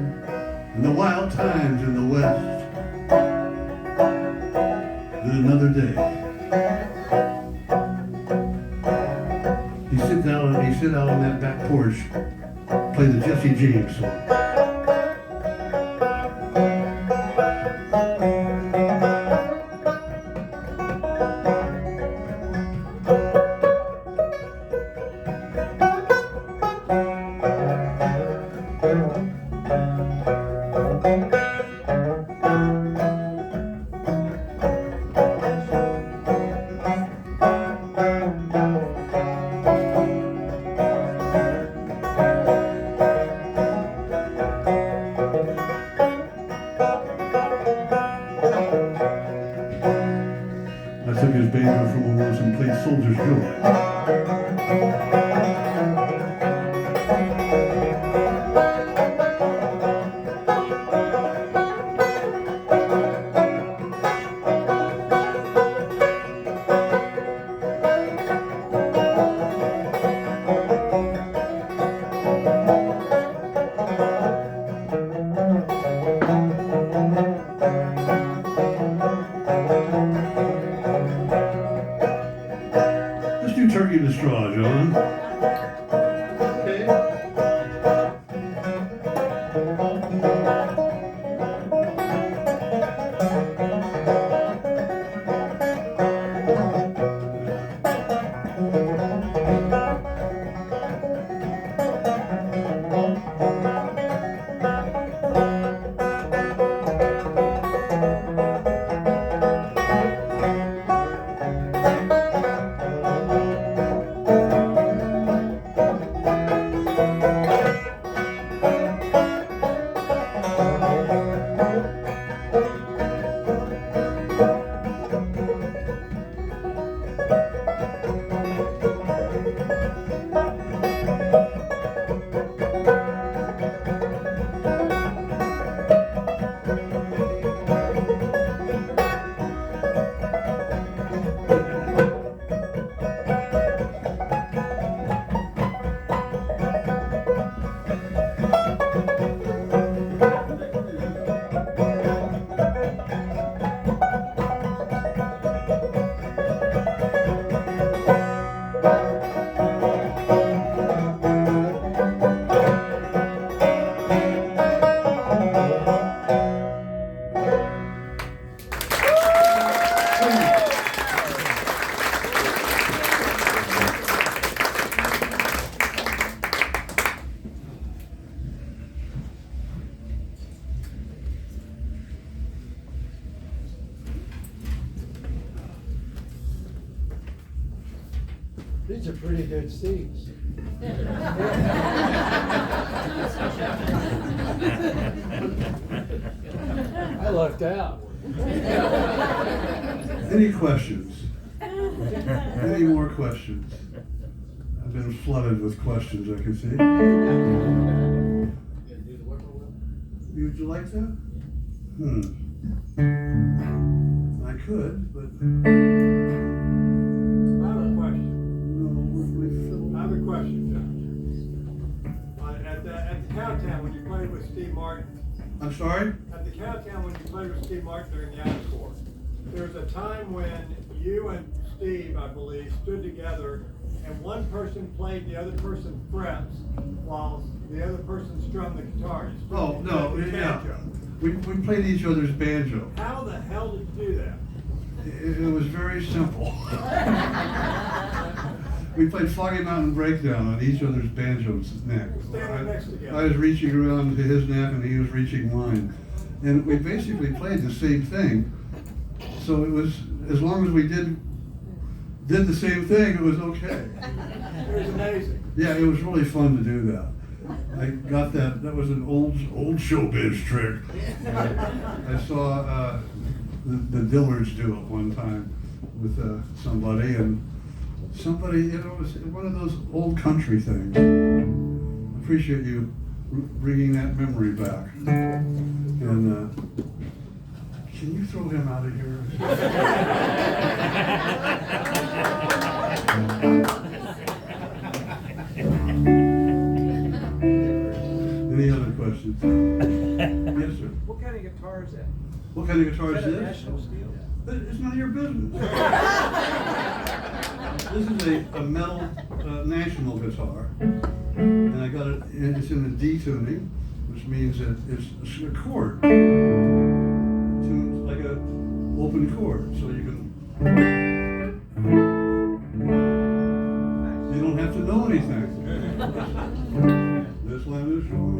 and the wild times in the West. Then another day, he sit out on that back porch, play the Jesse James song. I took his banjo from him once and played Soldier's Joy. Turkey to straw, John. Okay. These are pretty good seats. I lucked out. Any questions? Any more questions? I've been flooded with questions, I can see. Would you like that? I could, but I have a question. no, we fiddle. I have a question, Judge. At the Cowtown, when you played with Steve Martin, I'm sorry? at the Cowtown, when you played with Steve Martin during the encore, there was a time when you and Steve, I believe, stood together and one person played the other person's frets while the other person strummed the guitar. You Oh, strummed no, the yeah. banjo. We played each other's banjo. How the hell did you do that? It was very simple. We played Foggy Mountain Breakdown on each other's banjo's neck. Standing next together. I was reaching around to his neck and he was reaching mine. And we basically played the same thing. So it was, as long as we did the same thing, it was okay. It was amazing. Yeah, it was really fun to do that. I got that. That was an old showbiz trick. I saw the Dillards do it one time with somebody, and somebody, it was one of those old country things. I appreciate you bringing that memory back. And can you throw him out of here? Any other questions? Yes, sir. What kind of guitar is that? What kind of guitar is Is that a this? national steel? It's none of your business. This is a metal national guitar, and I got it. It's in a D tuning, which means that it's a chord, tuned like a open chord, so you can. You don't have to know anything. This land is short.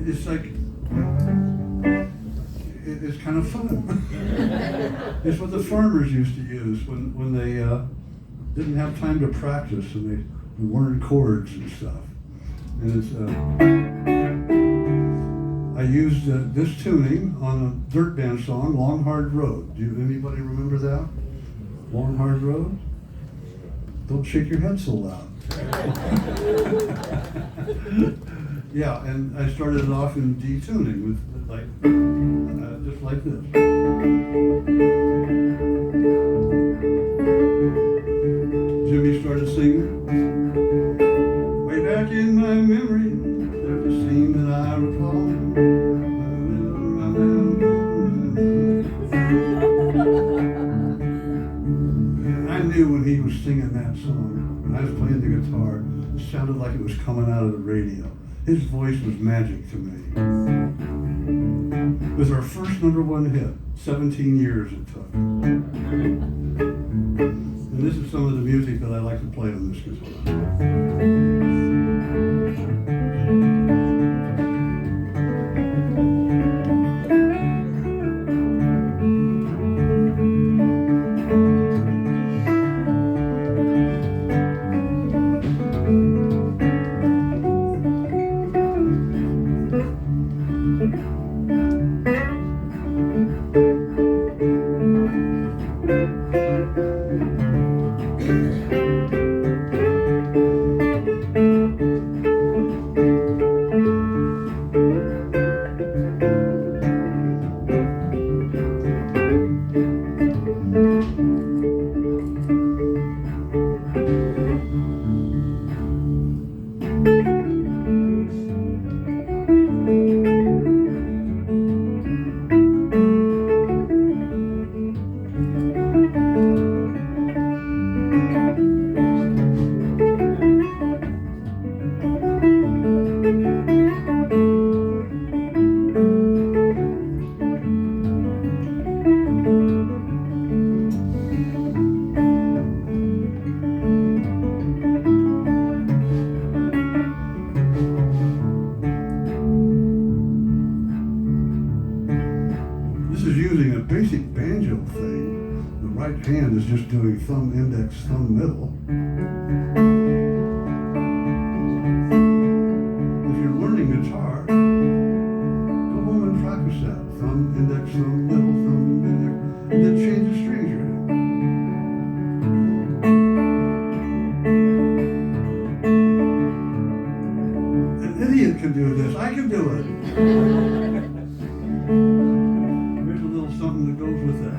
It's like, it's kind of fun. It's what the farmers used to use when they didn't have time to practice and they learned chords and stuff. And it's, I used this tuning on a dirt band song, Long Hard Road. Do anybody remember that? Long Hard Road? Don't shake your head so loud. Yeah, and I started it off in D tuning with like, just like this. Jimmy started singing. Way back in my memory, there's a scene that I recall. I knew when he was singing that song, when I was playing the guitar, it sounded like it was coming out of the radio. His voice was magic to me. It was our first #1 hit, 17 years it took. And this is some of the music that I like to play on this guitar. basic banjo thing, the right hand is just doing thumb, index, thumb, middle. If you're learning guitar, go home and practice that. Thumb, index, thumb, middle, thumb, index, and then change the strings you're in. An idiot can do this. I can do it. Here's a little something that goes with that.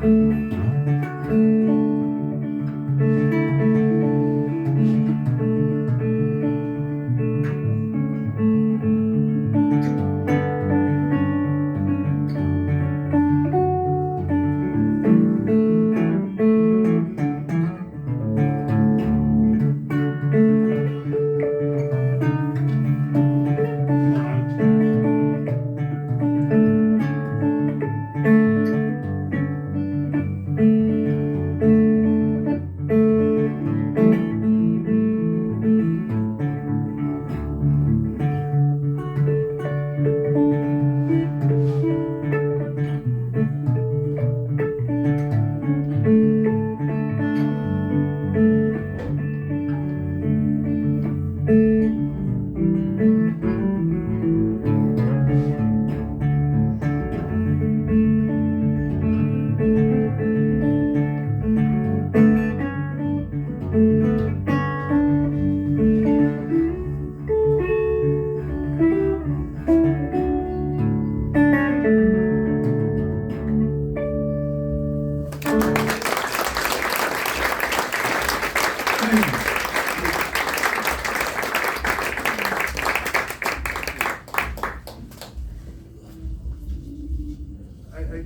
I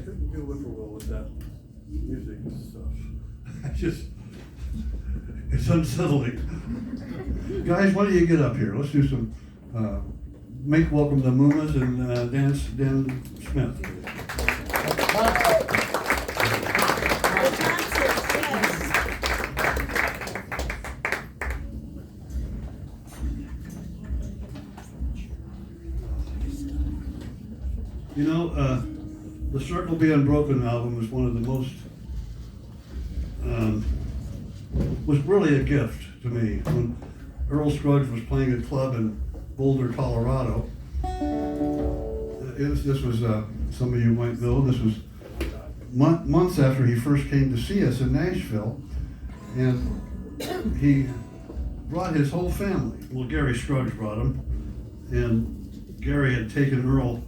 couldn't do Whippoorwill with that music and stuff. It's unsettling. Guys, why don't you get up here? Let's do some, make welcome the Mummas and Dan Smith. You know, the Circle Be Unbroken album is one of the most, was really a gift to me. When Earl Scruggs was playing a club in Boulder, Colorado, this was, some of you might know, this was months after he first came to see us in Nashville, and he brought his whole family. Well, Gary Scruggs brought him, and Gary had taken Earl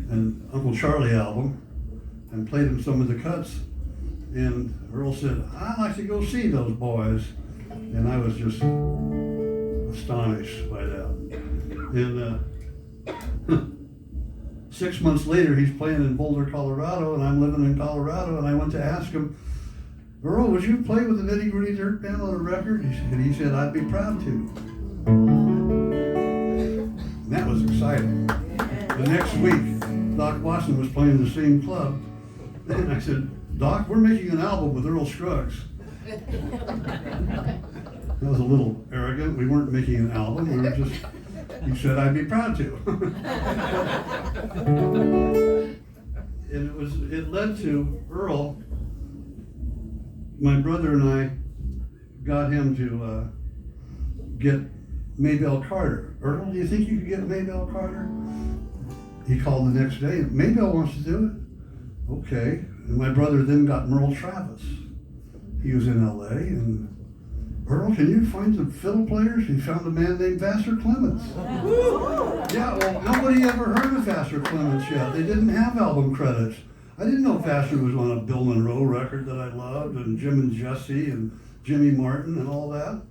and Uncle Charlie album and played him some of the cuts, and Earl said, "I'd like to go see those boys," and I was just astonished by that. And 6 months later, he's playing in Boulder, Colorado, and I'm living in Colorado, and I went to ask him, "Earl, would you play with the Nitty Gritty Dirt Band on a record?" And he said, "I'd be proud to." And that was exciting. The next week, Doc Watson was playing the same club, and I said, "Doc, we're making an album with Earl Scruggs." That was a little arrogant. We weren't making an album. We were just, he said, "I'd be proud to." And it led to Earl, my brother and I got him to get Maybelle Carter. "Earl, do you think you could get Maybelle Carter?" He called the next day, "Maybelle wants to do it." Okay. And my brother then got Merle Travis. He was in LA, and "Earl, can you find some fiddle players?" He found a man named Vassar Clements. Yeah, well, nobody ever heard of Vassar Clements yet. They didn't have album credits. I didn't know Vassar was on a Bill Monroe record that I loved, and Jim and Jesse, and Jimmy Martin, and all that.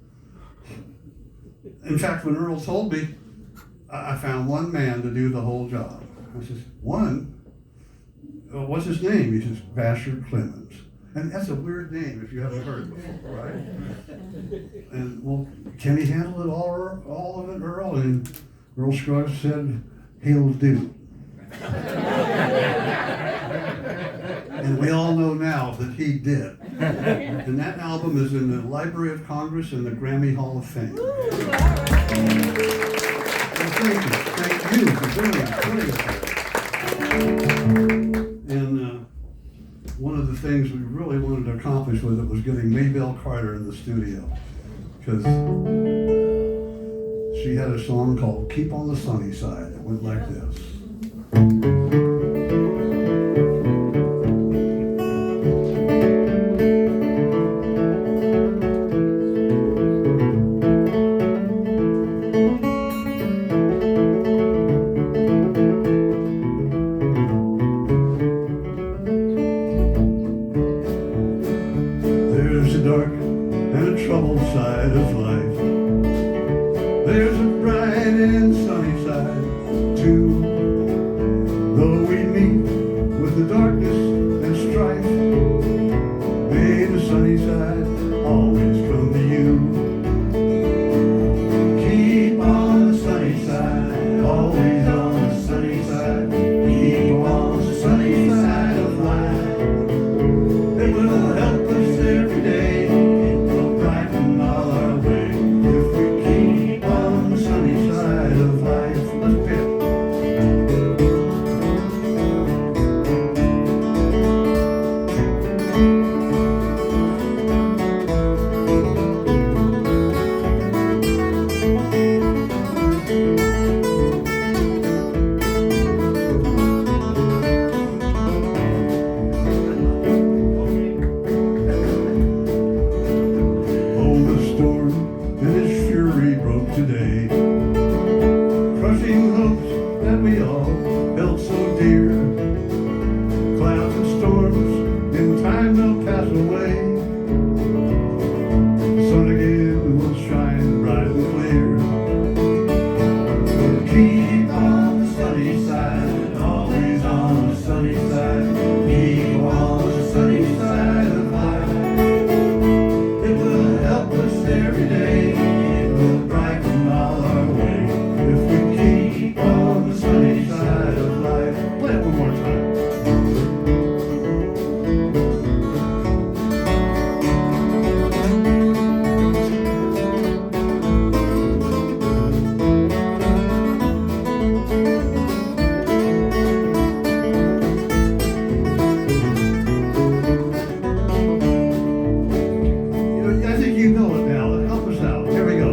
In fact, when Earl told me, I found one man to do the whole job. I says, "One? What's his name?" He says, "Vassar Clements." And that's a weird name if you haven't heard it before, right? And, well, can he handle it all of it, Earl? And Earl Scruggs said, "He'll do." And we all know now that he did. And that album is in the Library of Congress and the Grammy Hall of Fame. Well, thank you for doing it. And accomplish with it was getting Maybelle Carter in the studio. Because she had a song called Keep on the Sunny Side. It went like this. There's a dark and a troubled side of life. There's a bright and sunny side too. Though we meet with the darkness and strife, may the sunny side always come to you. Keep on the sunny side, always on the sunny side. Keep on the sunny side of life. It will help us every day. It will brighten all our way if we keep on the sunny side of life. Let's pick. Oh, the storm and its fury broke today, crushing hopes that we all held so dear. Clouds and storms, in time they'll pass away. The sun again will shine bright and clear. Keep on the sunny side, always on the sunny side. Keep on the sunny side of life. It will help us every day. It will brighten all our way if we keep on the sunny side of life. Play it one more time. I think you know it now. Help us out. Here we go.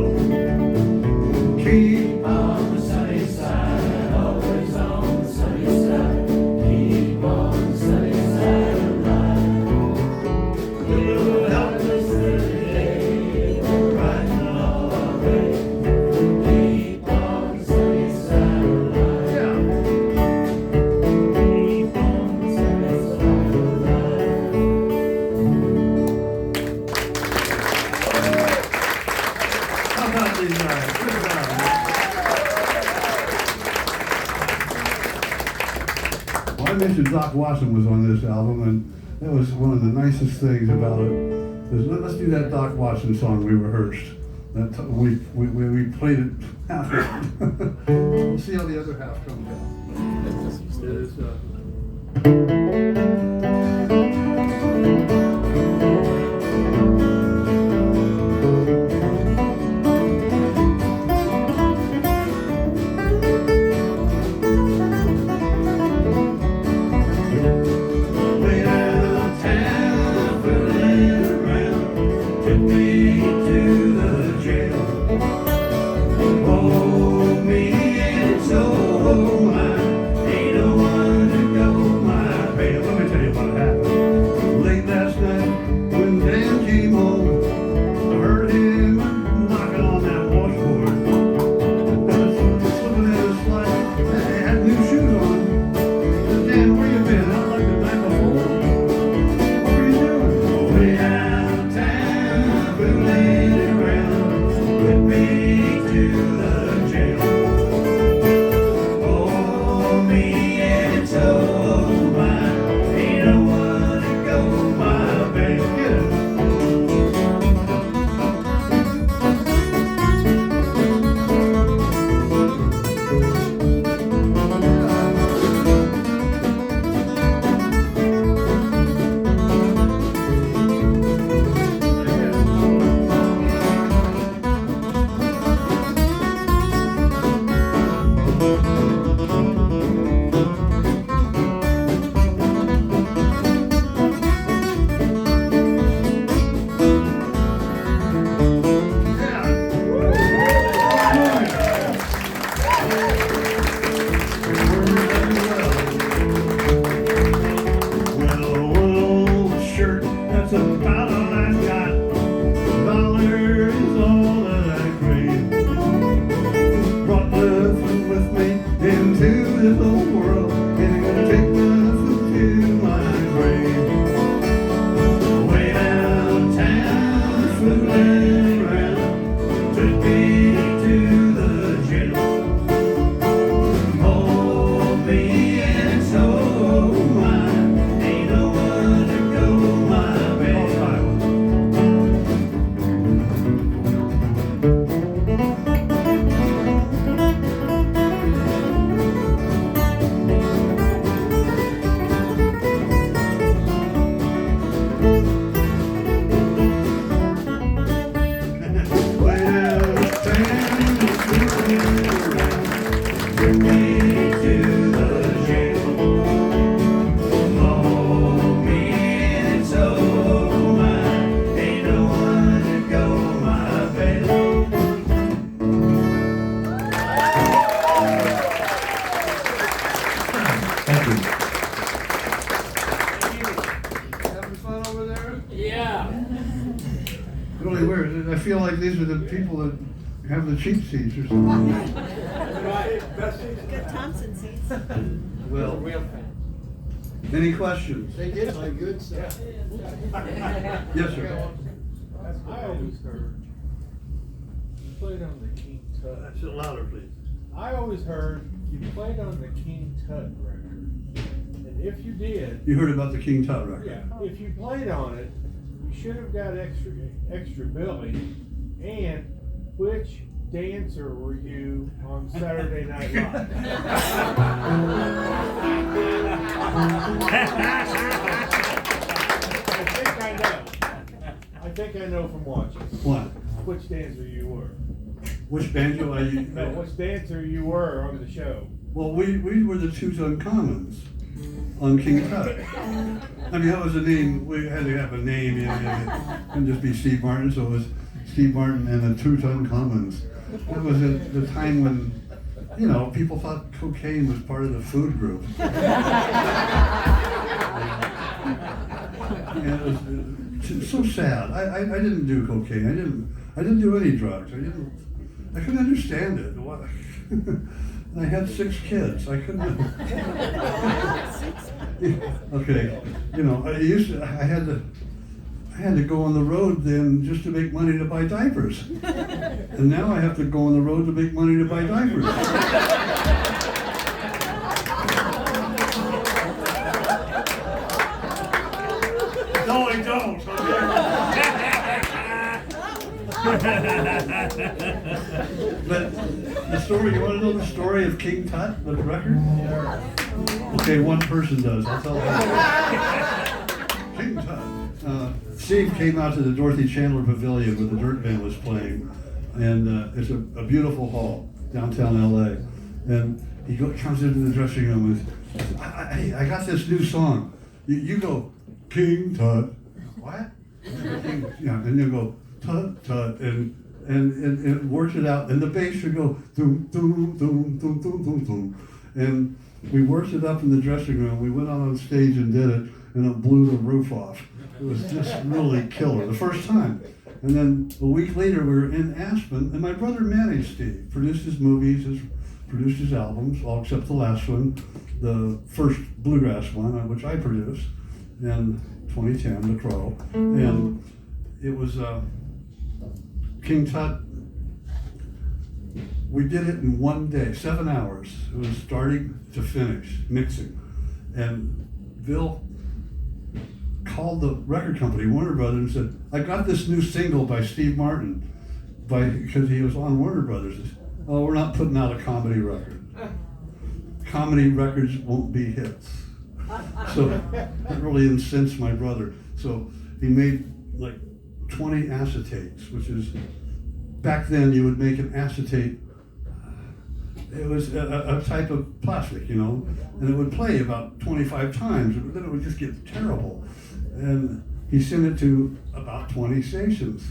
Keep on the sunny side, always on the sunny side. Keep on the sunny side of life. It will help us every day. It will brighten all our way. Keep on the sunny side of life. Yeah. Keep on the sunny side of life. How about these guys? Good job, man. Well, I mentioned Doc Watson was on this album, and that was one of the nicest things about it. Let's do that Doc Watson song we rehearsed. We played it half. We'll see how the other half comes out. It is, way out of town, fooling around, took me to the jail. Oh, me and so mine, ain't no one to go my bail. Let me tell you. this whole world, and gonna take my foot to my grave. Way downtown, fooling around, took me to the jail. Hold me and so mine, ain't no one to go my way. Having fun over there? Yeah. Really weird. I feel like these are the people that have the cheap seats or something. Best seats in Good town. Thompson seats. Well, Real fans. any questions? They did play good stuff. Yes, sir. I always heard, you played on the King Tut. That's it louder, please. I always heard you played on the King Tut record. And if you did, You heard about the King Tut record? yeah, if you played on it, you should have got extra billing. And which dancer were you on Saturday Night Live? I think I know from watching. What? Which dancer you were. Which banjo I used? No, which dancer you were on the show. Well, we were the Two Uncommons on King Tut. I mean, that was a name. We had to have a name. You know, it couldn't just be Steve Martin, so it was Steve Martin and the Two Uncommons. That was at the time when, you know, people thought cocaine was part of the food group. And it was so sad. I didn't do cocaine. I didn't do any drugs. I couldn't understand it. What? I had 6 kids. I couldn't. Okay, you know, I had to go on the road then just to make money to buy diapers, and now I have to go on the road to make money to buy diapers. No, I don't. But the story, you want to know the story of King Tut, the record? Okay, one person does, I'll tell you. King Tut. Steve came out to the Dorothy Chandler Pavilion where the Dirt Band was playing, and it's a beautiful hall, downtown LA. And he comes into the dressing room and says, I got this new song. You go, King Tut. What? Yeah, and you go, Tut, Tut, and it worked it out, and the bass would go doom, doom, doom, doom, doom, doom, doom. And we worked it up in the dressing room. We went out on stage and did it, and it blew the roof off. It was just really killer, the first time. And then a week later, we were in Aspen, and my brother managed Steve, produced his movies, produced his albums, all except the last one, the first bluegrass one, which I produced, in 2010, The Crow. And it was King Tut. We did it in one day, 7 hours. It was starting to finish, mixing. And Bill called the record company, Warner Brothers, and said, I got this new single by Steve Martin, because he was on Warner Brothers. Oh, we're not putting out a comedy record. Comedy records won't be hits. So that really incensed my brother. So he made like 20 acetates, which is, back then you would make an acetate, it was a type of plastic, you know, and it would play about 25 times, and then it would just get terrible. And he sent it to about 20 stations.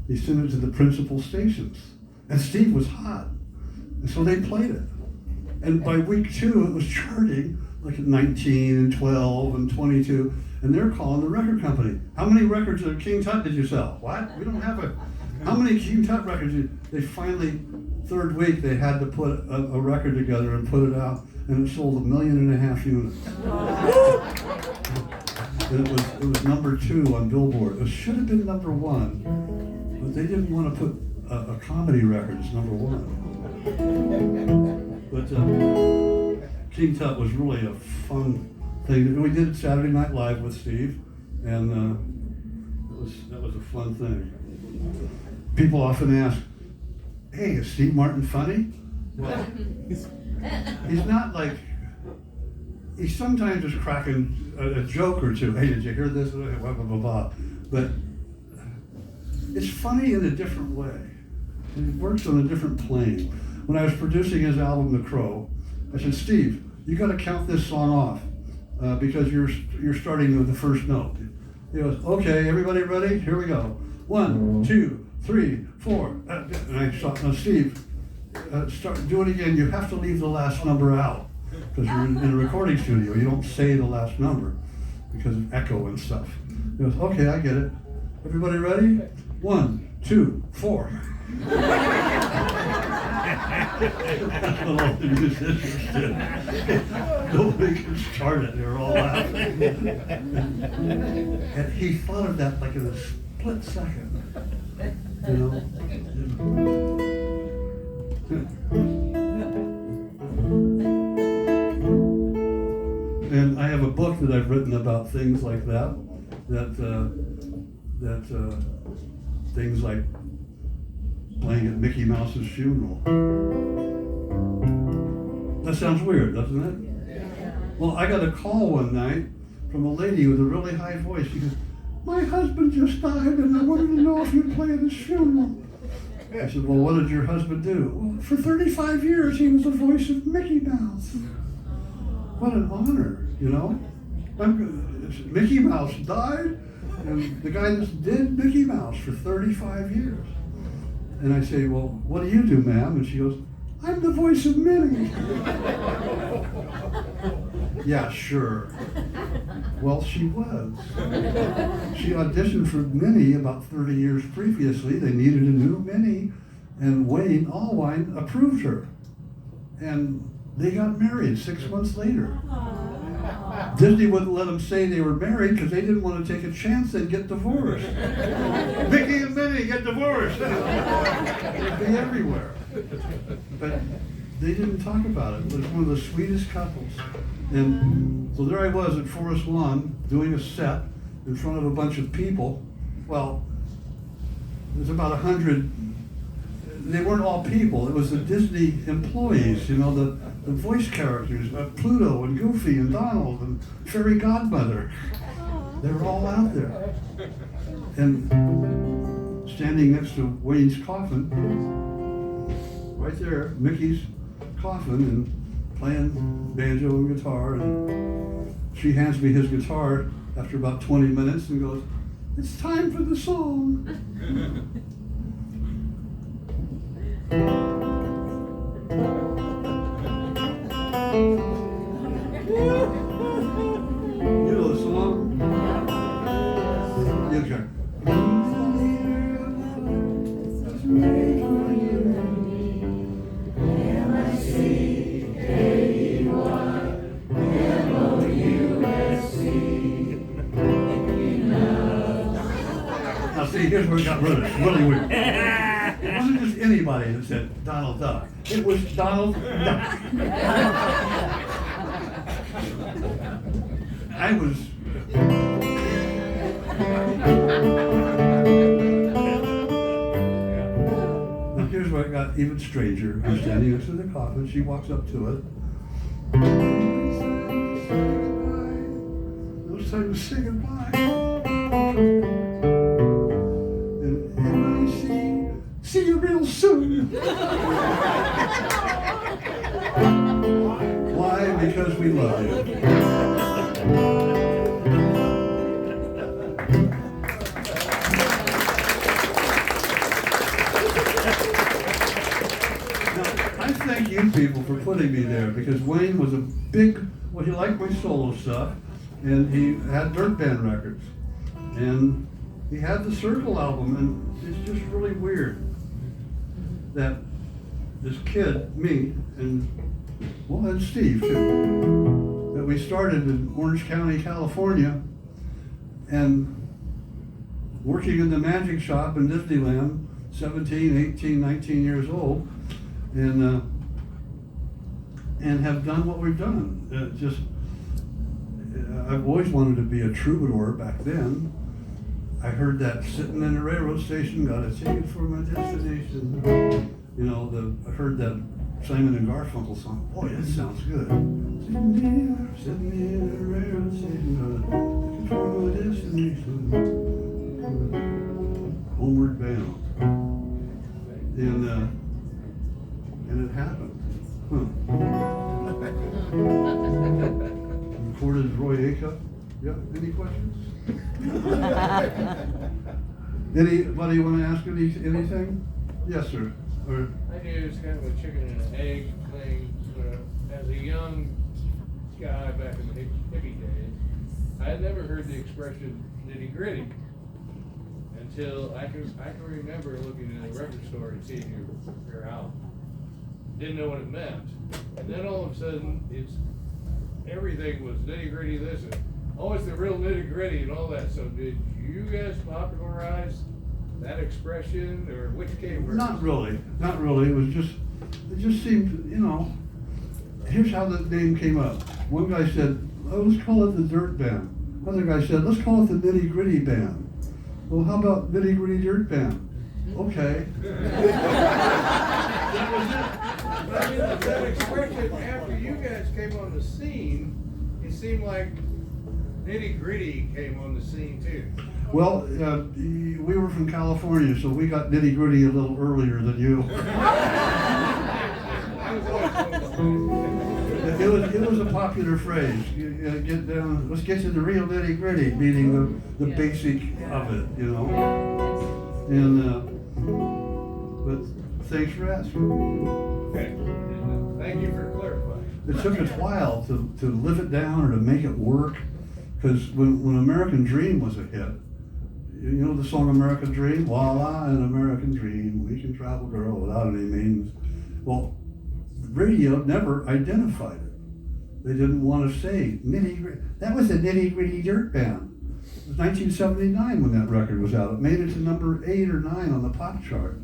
He sent it to the principal stations. And Steve was hot. And so they played it. And by week 2, it was charting like at 19 and 12 and 22. And they're calling the record company. How many records of King Tut did you sell? What? We don't have a... How many King Tut records did... They finally third week they had to put a record together and put it out, and it sold 1.5 million units. And it was number 2 on Billboard. It should have been number 1, but they didn't want to put a comedy record as number 1. But King Tut was really a fun thing. We did Saturday Night Live with Steve, and that was a fun thing. People often ask, "Hey, is Steve Martin funny?" Well, he's not like. He sometimes is cracking a joke or two. Hey, did you hear this? Blah, blah, blah, blah. But it's funny in a different way. It works on a different plane. When I was producing his album, The Crow, I said, "Steve, you got to count this song off because you're starting with the first note." He goes, "Okay, everybody ready? Here we go. 1, 2, 3, 4." And I thought, "No, Steve, do it again. You have to leave the last number out. Because you're in a recording studio, you don't say the last number because of echo and stuff." He goes, "Okay, I get it. Everybody ready? 1, 2, 4. That's what all the musicians did. Nobody could start it, they were all laughing. And he thought of that like in a split second. You know? And I have a book that I've written about things like that things like playing at Mickey Mouse's funeral. That sounds weird, doesn't it? Well, I got a call one night from a lady with a really high voice. She goes, "My husband just died and I wanted to know if you'd play at his funeral." I said, "Well, what did your husband do?" "Well, for 35 years he was the voice of Mickey Mouse." What an honor, you know? Mickey Mouse died, and the guy that did Mickey Mouse for 35 years. And I say, "Well, what do you do, ma'am?" And she goes, "I'm the voice of Minnie." Yeah, sure. Well, she was. She auditioned for Minnie about 30 years previously. They needed a new Minnie, and Wayne Allwine approved her. And they got married 6 months later. Disney wouldn't let them say they were married because they didn't want to take a chance they'd get divorced. Mickey and Minnie get divorced. It'd be everywhere. But they didn't talk about it. It was one of the sweetest couples. And so there I was at Forest Lawn doing a set in front of a bunch of people. Well, there's about 100. They weren't all people. It was the Disney employees, you know, the voice characters, Pluto and Goofy and Donald and Fairy Godmother. They were all out there. And standing next to Wayne's coffin, right there, Mickey's coffin, and playing banjo and guitar. And she hands me his guitar after about 20 minutes and goes, "It's time for the song." You know the song? Yeah, sure. Now see, here's where it got really weird. It wasn't just anybody that said Donald Duck. It was Donald Duck. I was... Now here's where it got even stranger. I'm standing next to the coffin. She walks up to it. It was time to say goodbye. See you real soon. Why? Because we love you. Now, I thank you people for putting me there because Wayne was a big, well, he liked my solo stuff, and he had dirt band records, and he had the Circle album, and it's just really weird that this kid, me, and Steve too, that we started in Orange County, California, and working in the magic shop in Disneyland, 17, 18, 19 years old, and have done what we've done. I've always wanted to be a troubadour back then. I heard that sitting in the railroad station, got a ticket for my destination. You know, I heard that Simon and Garfunkel song. Boy, that sounds good. Sitting in the railroad station, got a ticket for my destination. Homeward bound. And it happened. Huh. Recorded as Roy Acuff. Yeah, any questions? Anybody want to ask anything? Yes, sir. Or, I knew it was kind of a chicken and an egg thing. As a young guy back in the hippie days, I had never heard the expression nitty gritty until I can remember looking in a record store and seeing your album. Didn't know what it meant, and then all of a sudden everything was nitty gritty this and it's the real nitty gritty and all that. So did you guys popularize that expression, or which came first? Not really. It just seemed, you know, here's how the name came up. One guy said, oh, let's call it the Dirt Band. Another guy said, let's call it the Nitty Gritty Band. Well, how about Nitty Gritty Dirt Band? Okay. That was it. But I mean, that expression, after you guys came on the scene, it seemed like nitty gritty came on the scene too. Well, we were from California, so we got nitty gritty a little earlier than you. It was a popular phrase. You get down. Let's get to the real nitty gritty, meaning the basic of it, you know. And but thanks for asking. Okay. Thank you for clarifying. It took us a while to live it down or to make it work, because when American Dream was a hit, you know the song American Dream? Voila, an American Dream, we can travel, girl, without any means. Well, the radio never identified it. They didn't want to say nitty gritty. That was a Nitty Gritty Dirt Band. It was 1979 when that record was out. It made it to number 8 or 9 on the pop chart.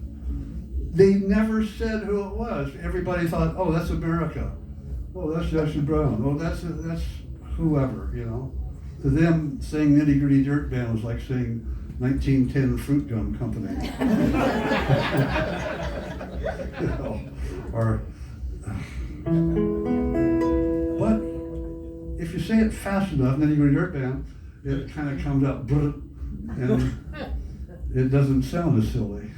They never said who it was. Everybody thought, oh, that's America. Oh, that's Jackson Brown. Oh, that's whoever, you know. To them, saying Nitty Gritty Dirt Band was like saying 1910 Fruit Gum Company. You know, but if you say it fast enough, Nitty Gritty Dirt Band, it kind of comes out, and it doesn't sound as silly.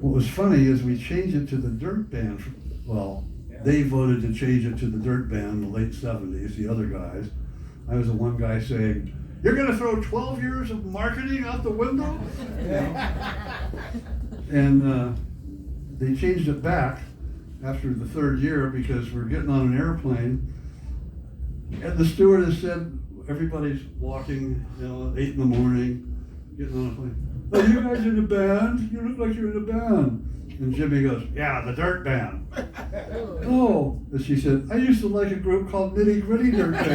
What was funny is we changed it to the Dirt Band. Well, they voted to change it to the Dirt Band in the late 70s, the other guys. I was the one guy saying, you're going to throw 12 years of marketing out the window? And they changed it back after the 3rd year because we're getting on an airplane. And the stewardess said, everybody's walking, you know, at 8 in the morning, getting on a plane. Oh, you guys in a band? You look like you're in a band. And Jimmy goes, yeah, the Dirt Band. Oh, and she said, I used to like a group called Nitty Gritty Dirt Band.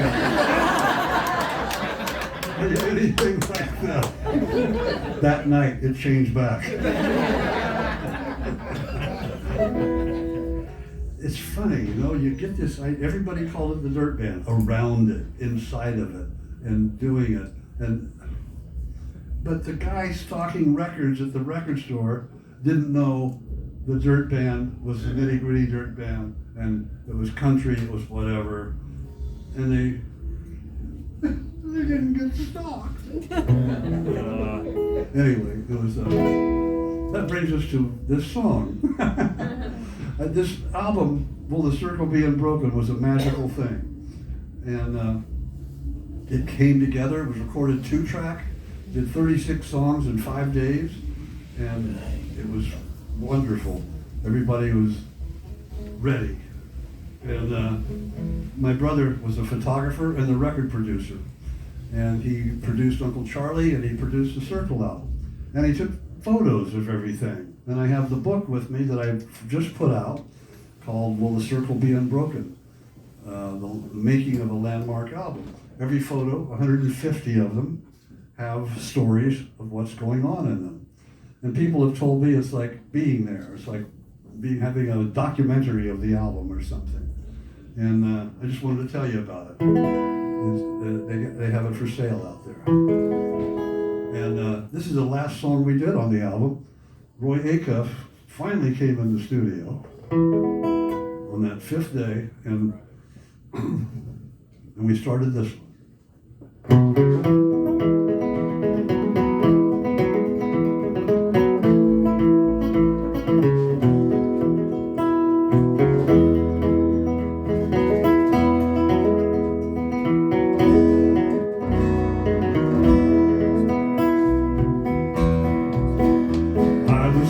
Anything like that. That night, it changed back. It's funny, you know, you get this, everybody called it the Dirt Band, around it, inside of it, and doing it. But the guy stocking records at the record store didn't know the Dirt Band was the Nitty Gritty Dirt Band, and it was country, it was whatever, and they didn't get stocked. Anyway, it was that brings us to this song. This album, Will the Circle Be Unbroken, was a magical thing, and it came together. It was recorded 2-track, did 36 songs in 5 days, and it was wonderful. Everybody was ready. And my brother was a photographer and the record producer. And he produced Uncle Charlie and he produced the Circle album. And he took photos of everything. And I have the book with me that I've just put out called Will the Circle Be Unbroken? The making of a landmark album. Every photo, 150 of them, have stories of what's going on in them. And people have told me it's like being there. It's like having a documentary of the album or something. And I just wanted to tell you about it. They have it for sale out there. And this is the last song we did on the album. Roy Acuff finally came in the studio on that 5th day, and we started this one.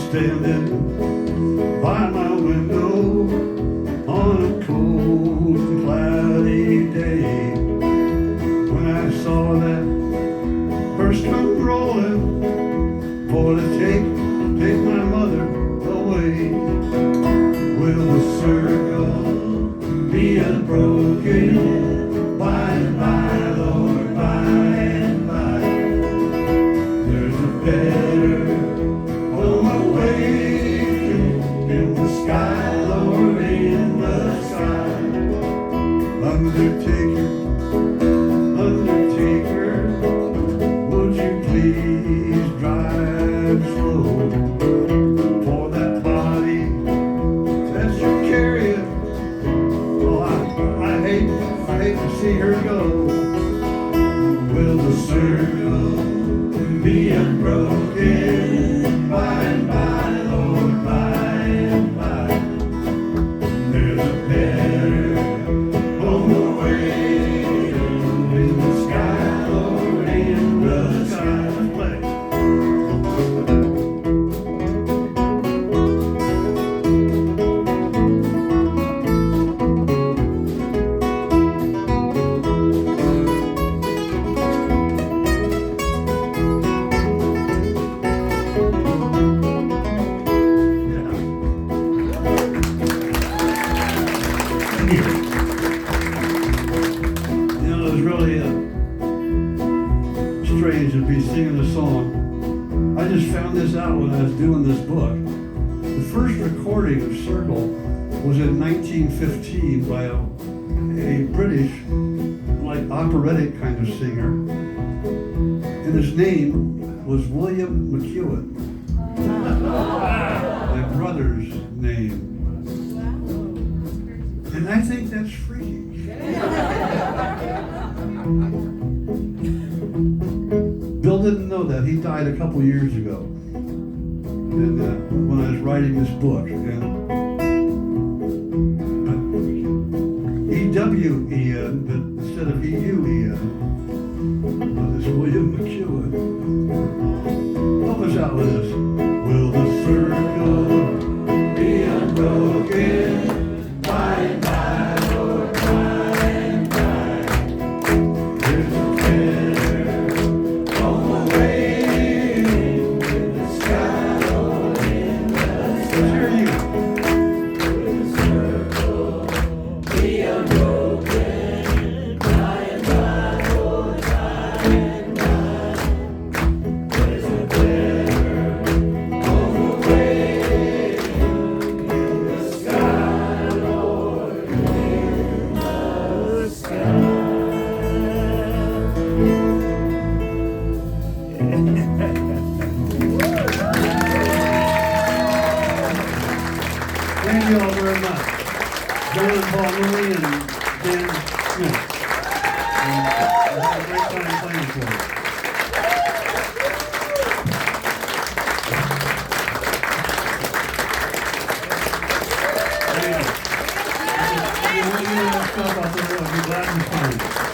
Standing by my window on a cold and cloudy day, when I saw that hearse come rolling for to take my mother away. Will the circle be unbroken by and by, Lord, by and by? There's a better in the sky, Lord, in the sky. Undertaker, would you please drive slow? For that body that you're carrying, well, I hate to see her go. Will the circle be unbroken by and by, Lord, by and by? There's a better on the way in the sky, Lord, in the sky. Play. Strange to be singing a song. I just found this out when I was doing this book. The first recording of Circle was in 1915 by a British, like operatic kind of singer, and his name was William Mceuen, my brother's name. And I think that's freaky. Bill didn't know that. He died a couple years ago. And when I was writing this book, and E-W-E-N, but instead of E-U-E-N, it's William Mceuen. Help us out with this. Will the circle be unbroken by and by, Lord, by and by? There's a better on the way in the sky, Lord, in the sky. Let's hear you. Will the circle be unbroken by and by, Lord, by and by? There's a better on the way in the sky, Lord, in the sky. Thank you all very much. John and Paul Louie and Dan Smith. And I had a great time playing for you. Thank you. If you want to hear that stuff out there, I'll be glad to find it.